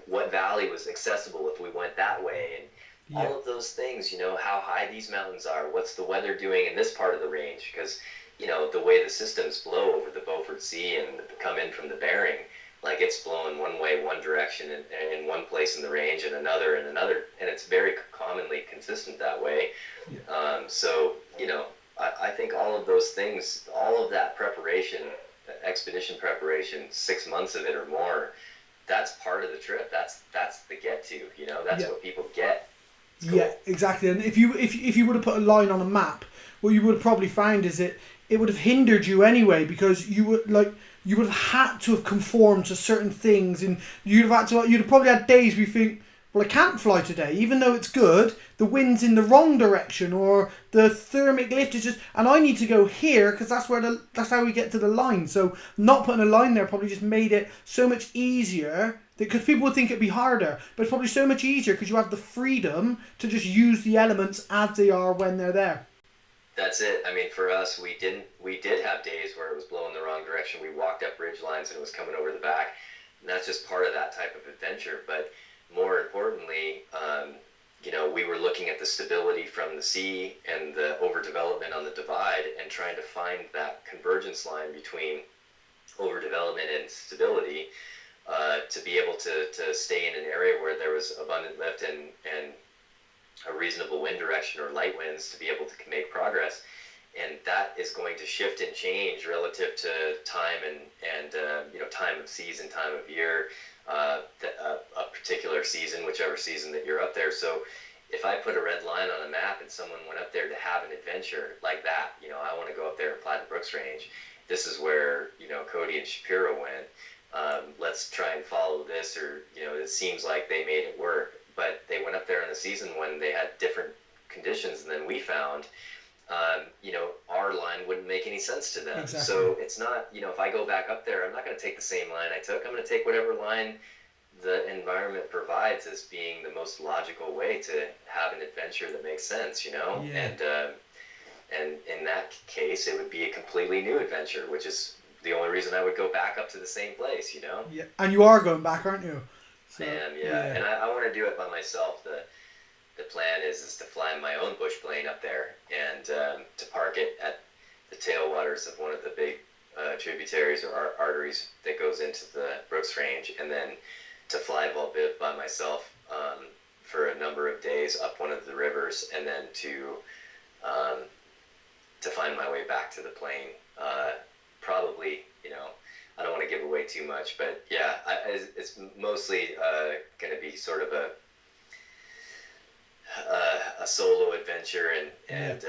what valley was accessible if we went that way, and all of those things, how high these mountains are, what's the weather doing in this part of the range, because the way the systems blow over the Beaufort Sea and come in from the Bering, like it's blowing one way, one direction in one place in the range, and another, and it's very commonly consistent that way. So I think all of those things, all of that preparation, expedition preparation, 6 months of it or more, that's part of the trip. That's the get to, that's what people get. Cool.
Yeah, exactly. And if you would have put a line on a map, what you would have probably found is it would have hindered you anyway, because you would have had to have conformed to certain things, and you'd have probably had days where you think, well, I can't fly today, even though it's good, the wind's in the wrong direction, or the thermic lift is just, and I need to go here because that's how we get to the line. So not putting a line there probably just made it so much easier, because people would think it'd be harder, but it's probably so much easier because you have the freedom to just use the elements as they are when they're there.
That's it. I mean, for us, we did have days where it was blowing the wrong direction. We walked up ridge lines and it was coming over the back. And that's just part of that type of adventure. But more importantly, we were looking at the stability from the sea and the overdevelopment on the divide, and trying to find that convergence line between overdevelopment and stability, to be able to stay in an area where there was abundant lift and a reasonable wind direction or light winds to be able to make progress. And that is going to shift and change relative to time and time of season, time of year, a particular season, whichever season that you're up there. So if I put a red line on a map and someone went up there to have an adventure like that, I want to go up there and fly the Brooks Range. This is where, Cody and Shapiro went. Let's try and follow this, or, it seems like they made it work. But they went up there in the season when they had different conditions than we found. Our line wouldn't make any sense to them.
Exactly.
So it's not, if I go back up there, I'm not going to take the same line I took. I'm going to take whatever line the environment provides as being the most logical way to have an adventure that makes sense, And in that case, it would be a completely new adventure, which is the only reason I would go back up to the same place,
Yeah, and you are going back, aren't you? So,
I am, yeah. And I want to do it by myself. The plan is to fly my own bush plane up there and to park it at the tailwaters of one of the big tributaries or arteries that goes into the Brooks Range, and then to fly by myself for a number of days up one of the rivers, and then to find my way back to the plane. Probably, I don't want to give away too much, but yeah, it's mostly going to be sort of a solo adventure and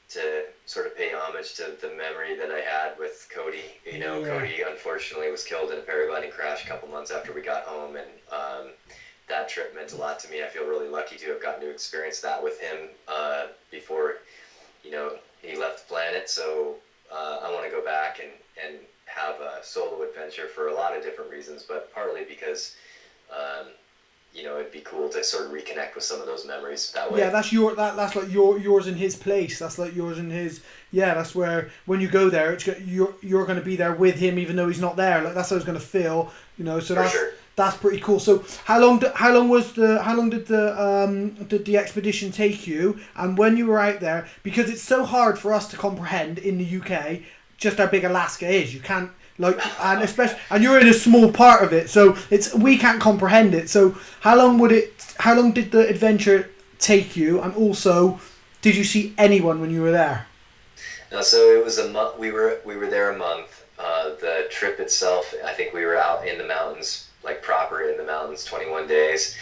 to sort of pay homage to the memory that I had with Cody. Cody unfortunately was killed in a paragliding crash a couple months after we got home, and that trip meant a lot to me. I feel really lucky to have gotten to experience that with him before he left the planet. So I want to go back and have a solo adventure for a lot of different reasons, but partly because it'd be cool to sort of reconnect with some of those memories that way.
Yeah, that's like yours in his place. That's like yours in his. Yeah, that's where when you go there, you're going to be there with him, even though he's not there. Like that's how it's going to feel. So that's pretty cool. So how long did the expedition take you? And when you were out there, because it's so hard for us to comprehend in the UK just how big Alaska is. You can't. And you're in a small part of it, so we can't comprehend it. So how long did the adventure take you, and also did you see anyone when you were there?
No, so it was a month. We were there a month. The trip itself, I think we were out in the mountains, like proper in the mountains, 21 days.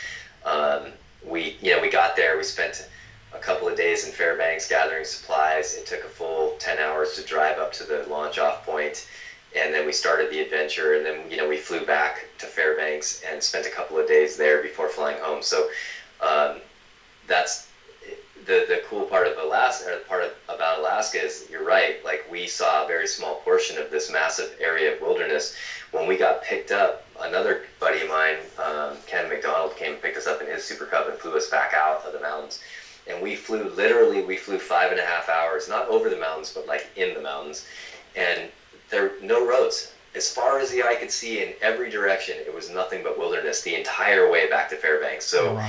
We got there. We spent a couple of days in Fairbanks gathering supplies. It took a full 10 hours to drive up to the launch off point. And then we started the adventure, and then we flew back to Fairbanks and spent a couple of days there before flying home. So that's the cool part of Alaska. About Alaska is you're right. Like we saw a very small portion of this massive area of wilderness. When we got picked up, another buddy of mine, Ken McDonald, came and picked us up in his Super Cub and flew us back out of the mountains. And we flew 5.5 hours, not over the mountains, but like in the mountains, and there were no roads. As far as the eye could see in every direction, it was nothing but wilderness the entire way back to Fairbanks. So,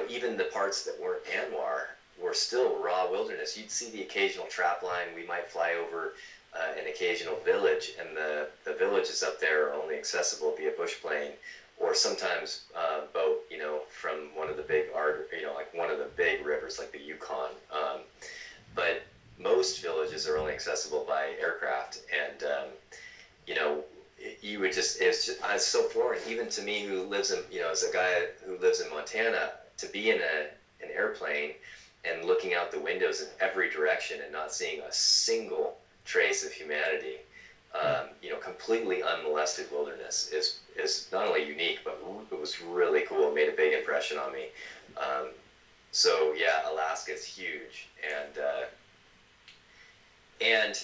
even the parts that weren't ANWR were still raw wilderness. You'd see the occasional trap line. We might fly over an occasional village, and the villages up there are only accessible via bush plane, or sometimes boat, from one of the big like one of the big rivers like the Yukon. But most villages are only accessible by aircraft, and you would just it's so foreign even to me, who lives in as a guy who lives in Montana, to be in an airplane and looking out the windows in every direction and not seeing a single trace of humanity. Completely unmolested wilderness is not only unique, but it was really cool. It made a big impression on me. So yeah, Alaska is huge, and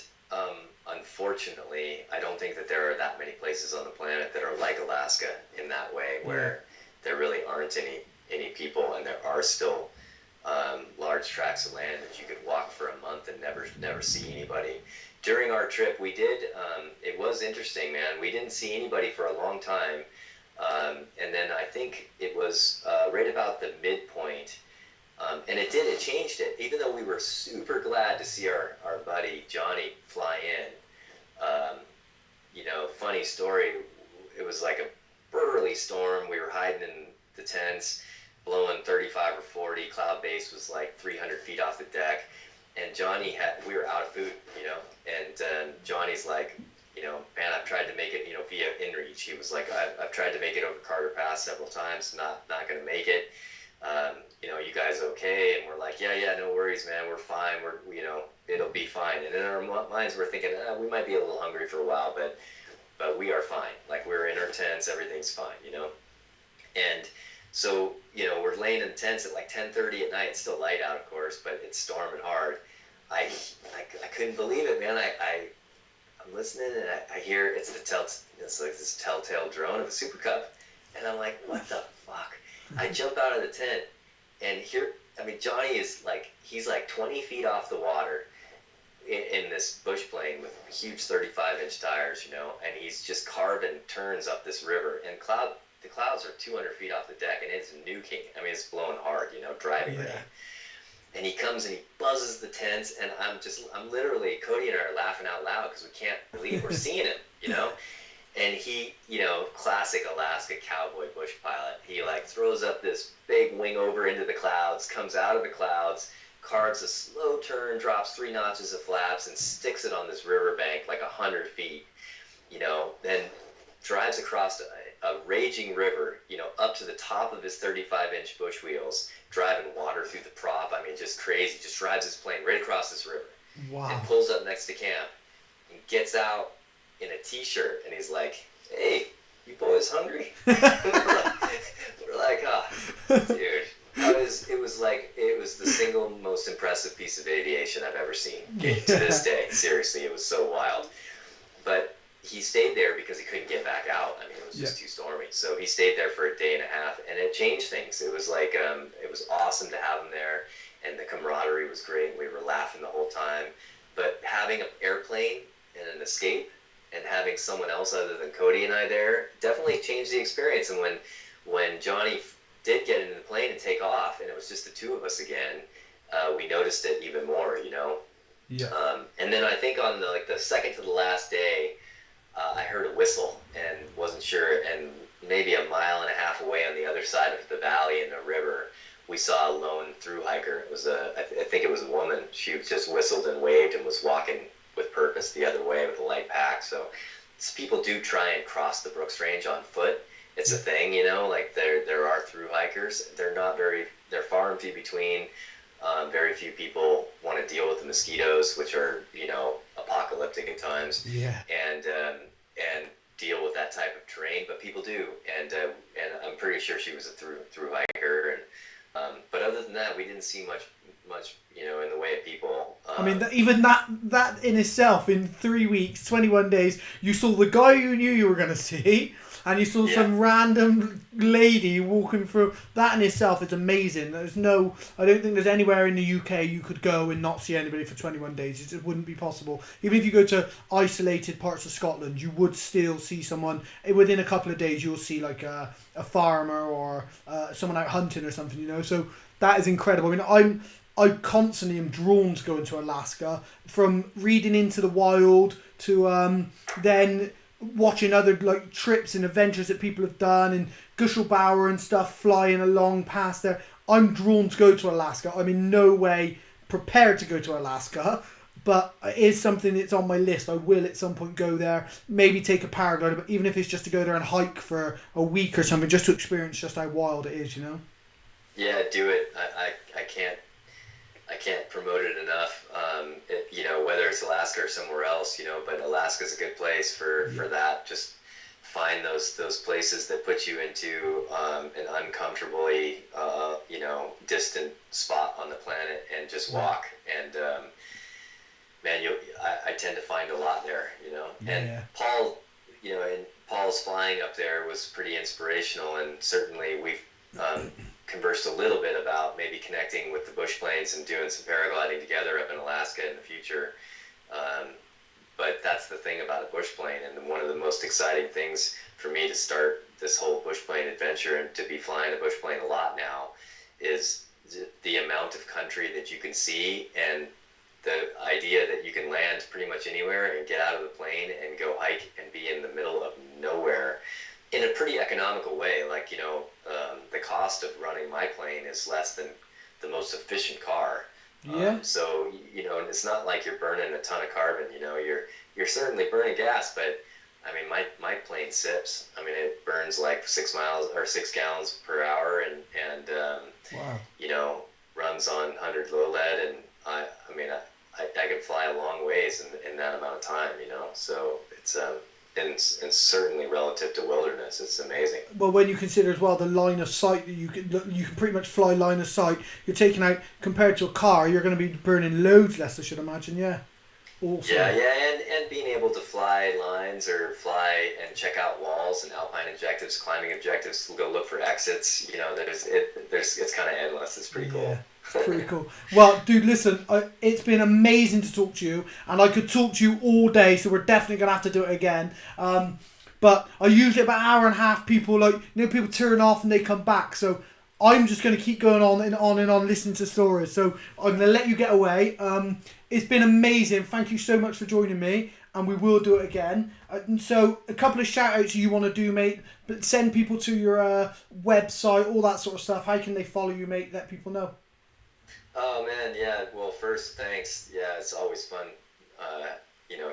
unfortunately, I don't think that there are that many places on the planet that are like Alaska in that way, where there really aren't any people, and there are still large tracts of land that you could walk for a month and never see anybody. During our trip, we did. It was interesting, man. We didn't see anybody for a long time, and then I think it was right about the midpoint. And it changed it, even though we were super glad to see our buddy Johnny fly in. Funny story, it was like a early storm. We were hiding in the tents, blowing 35 or 40. Cloud base was like 300 feet off the deck. And we were out of food, and Johnny's like, man, I've tried to make it, via InReach. He was like, I've tried to make it over Carter Pass several times, not going to make it. You guys okay? And we're like, yeah, no worries, man. We're fine. It'll be fine. And in our minds, we're thinking, we might be a little hungry for a while, but we are fine. Like, we're in our tents, everything's fine, And so, we're laying in the tents at like 10:30 at night. It's still light out, of course, but it's storming hard. I couldn't believe it, man. I'm listening, and I hear it's like this telltale drone of a Super Cub, and I'm like, what the fuck? I jump out of the tent, and Johnny is like, he's like 20 feet off the water, in this bush plane with huge 35-inch tires, and he's just carving turns up this river, and the clouds are 200 feet off the deck, and it's nuking. I mean, it's blowing hard, driving rain. And he comes and he buzzes the tents, and I'm literally, Cody and I are laughing out loud because we can't believe we're seeing him, And he, classic Alaska cowboy bush pilot, he like throws up this big wing over into the clouds, comes out of the clouds, carves a slow turn, drops 3 notches of flaps, and sticks it on this riverbank like 100 feet, then drives across a raging river, up to the top of his 35-inch bush wheels, driving water through the prop. I mean, just crazy. Just drives his plane right across this river.
Wow.
And pulls up next to camp and gets out in a t-shirt, and he's like, "Hey, you boys hungry?" We're like, dude. It was the single most impressive piece of aviation I've ever seen to this day. Seriously, it was so wild. But he stayed there because he couldn't get back out. I mean, it was just too stormy. So he stayed there for a day and a half, and it changed things. It was like, it was awesome to have him there, and the camaraderie was great. We were laughing the whole time. But having an airplane and an escape, and having someone else other than Cody and I there definitely changed the experience. And when Johnny did get into the plane and take off, and it was just the two of us again, we noticed it even more,
Yeah.
And then I think on the second to the last day, I heard a whistle and wasn't sure, and maybe a mile and a half away on the other side of the valley in the river, we saw a lone thru hiker. It was I think it was a woman. She just whistled and waved and was walking with purpose the other way with a light pack. So people do try and cross the Brooks Range on foot. It's a thing, like there are thru hikers. They're far and few between. Very few people want to deal with the mosquitoes, which are, apocalyptic at times.
Yeah.
And deal with that type of terrain, but people do. And I'm pretty sure she was a thru hiker. And but other than that, we didn't see much, in the way of people.
I mean, even that in itself, in 3 weeks, 21 days, you saw the guy you knew you were going to see, and you saw some random lady walking through. That in itself is amazing. I don't think there's anywhere in the UK you could go and not see anybody for 21 days. It wouldn't be possible. Even if you go to isolated parts of Scotland, you would still see someone. Within a couple of days, you'll see like a farmer or someone out hunting or something, So that is incredible. I mean, I constantly am drawn to going to Alaska, from reading Into the Wild to then watching other trips and adventures that people have done, and Gushelbauer and stuff flying along past there. I'm drawn to go to Alaska. I'm in no way prepared to go to Alaska, but it is something that's on my list. I will at some point go there, maybe take a paraglider, but even if it's just to go there and hike for a week or something, just to experience just how wild it is,
Yeah, do it. I can't promote it enough. Whether it's Alaska or somewhere else, but Alaska's a good place for that. Just find those places that put you into an uncomfortably, distant spot on the planet, and just walk. And man, I tend to find a lot there, And Paul, and Paul's flying up there was pretty inspirational, and certainly we've conversed a little bit about maybe connecting with the bush planes and doing some paragliding together up in Alaska in the future. But that's the thing about a bush plane, and one of the most exciting things for me to start this whole bush plane adventure, and to be flying a bush plane a lot now, is the amount of country that you can see, and the idea that you can land pretty much anywhere and get out of the plane and go hike and be in the middle of nowhere in a pretty economical way. The cost of running my plane is less than the most efficient car. So it's not like you're burning a ton of carbon. You're certainly burning gas, but I mean, my plane sips. I mean, it burns like 6 gallons per hour, and
wow.
Runs on 100 low lead, and I can fly a long ways in that amount of time. So it's and certainly relative to wilderness, it's amazing.
Well, when you consider as well the line of sight that you can pretty much fly line of sight, you're taking out, compared to a car, you're going to be burning loads less, I should imagine. Also.
Yeah, and being able to fly lines or fly and check out walls and alpine objectives, climbing objectives, go look for exits. It's kind of endless. It's pretty cool.
Pretty cool. Well, dude, listen, it's been amazing to talk to you, and I could talk to you all day, so we're definitely going to have to do it again. But I usually about an hour and a half, people people turn off and they come back, so I'm just going to keep going on and on and on listening to stories. So I'm going to let you get away. It's been amazing. Thank you so much for joining me, and we will do it again. And so a couple of shout outs you want to do, mate, but send people to your website, all that sort of stuff. How can they follow you, mate? Let people know.
Oh man, yeah. Well, first, thanks. Yeah, it's always fun.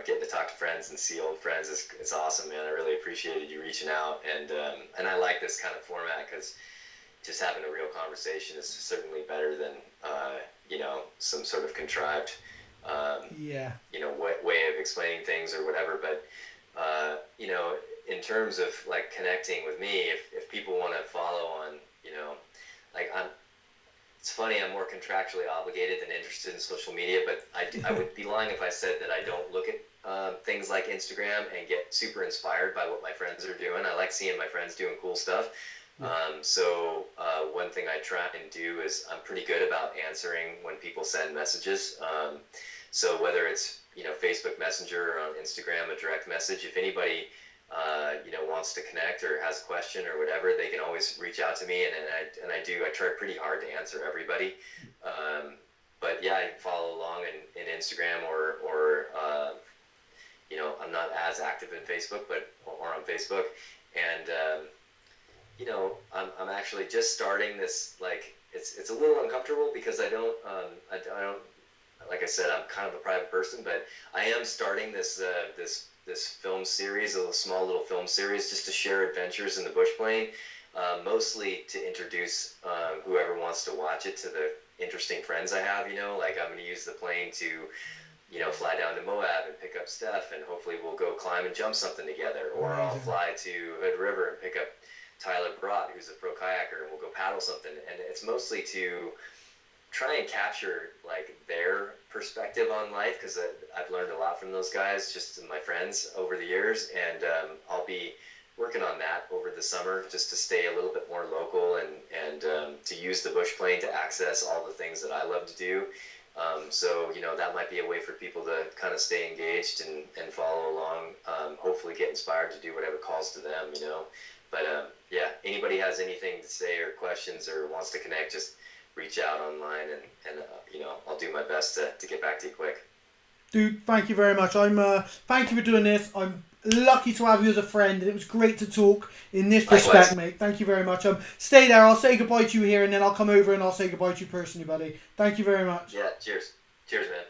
Getting to talk to friends and see old friends is awesome, man. I really appreciated you reaching out, and I like this kind of format because just having a real conversation is certainly better than some sort of contrived way of explaining things or whatever. But in terms of like connecting with me, if people want to follow on, it's funny, I'm more contractually obligated than interested in social media, but I would be lying if I said that I don't look at things like Instagram and get super inspired by what my friends are doing. I like seeing my friends doing cool stuff. So one thing I try and do is I'm pretty good about answering when people send messages. So whether it's Facebook Messenger or on Instagram, a direct message, if anybody wants to connect or has a question or whatever, they can always reach out to me, and I do. I try pretty hard to answer everybody. But yeah, I follow along in Instagram or I'm not as active in Facebook, or on Facebook, and I'm actually just starting this. Like it's a little uncomfortable because I don't like I said, I'm kind of a private person, but I am starting this film series, a small little film series, just to share adventures in the bush plane, mostly to introduce whoever wants to watch it to the interesting friends I have. Like I'm going to use the plane to fly down to Moab and pick up Steph, and hopefully we'll go climb and jump something together, or I'll fly to Hood River and pick up Tyler Brott, who's a pro kayaker, and we'll go paddle something. And it's mostly to try and capture like their perspective on life, because I've learned a lot from those guys, just my friends over the years, and I'll be working on that over the summer just to stay a little bit more local and to use the bush plane to access all the things that I love to do. So that might be a way for people to kind of stay engaged and follow along, hopefully get inspired to do whatever calls to them, But yeah, anybody has anything to say or questions or wants to connect, just reach out online, and I'll do my best to get back to you quick.
Dude, thank you very much. Thank you for doing this. I'm lucky to have you as a friend, and it was great to talk in this respect, mate. Thank you very much. Stay there. I'll say goodbye to you here, and then I'll come over and I'll say goodbye to you personally, buddy. Thank you very much.
Yeah, cheers. Cheers, man.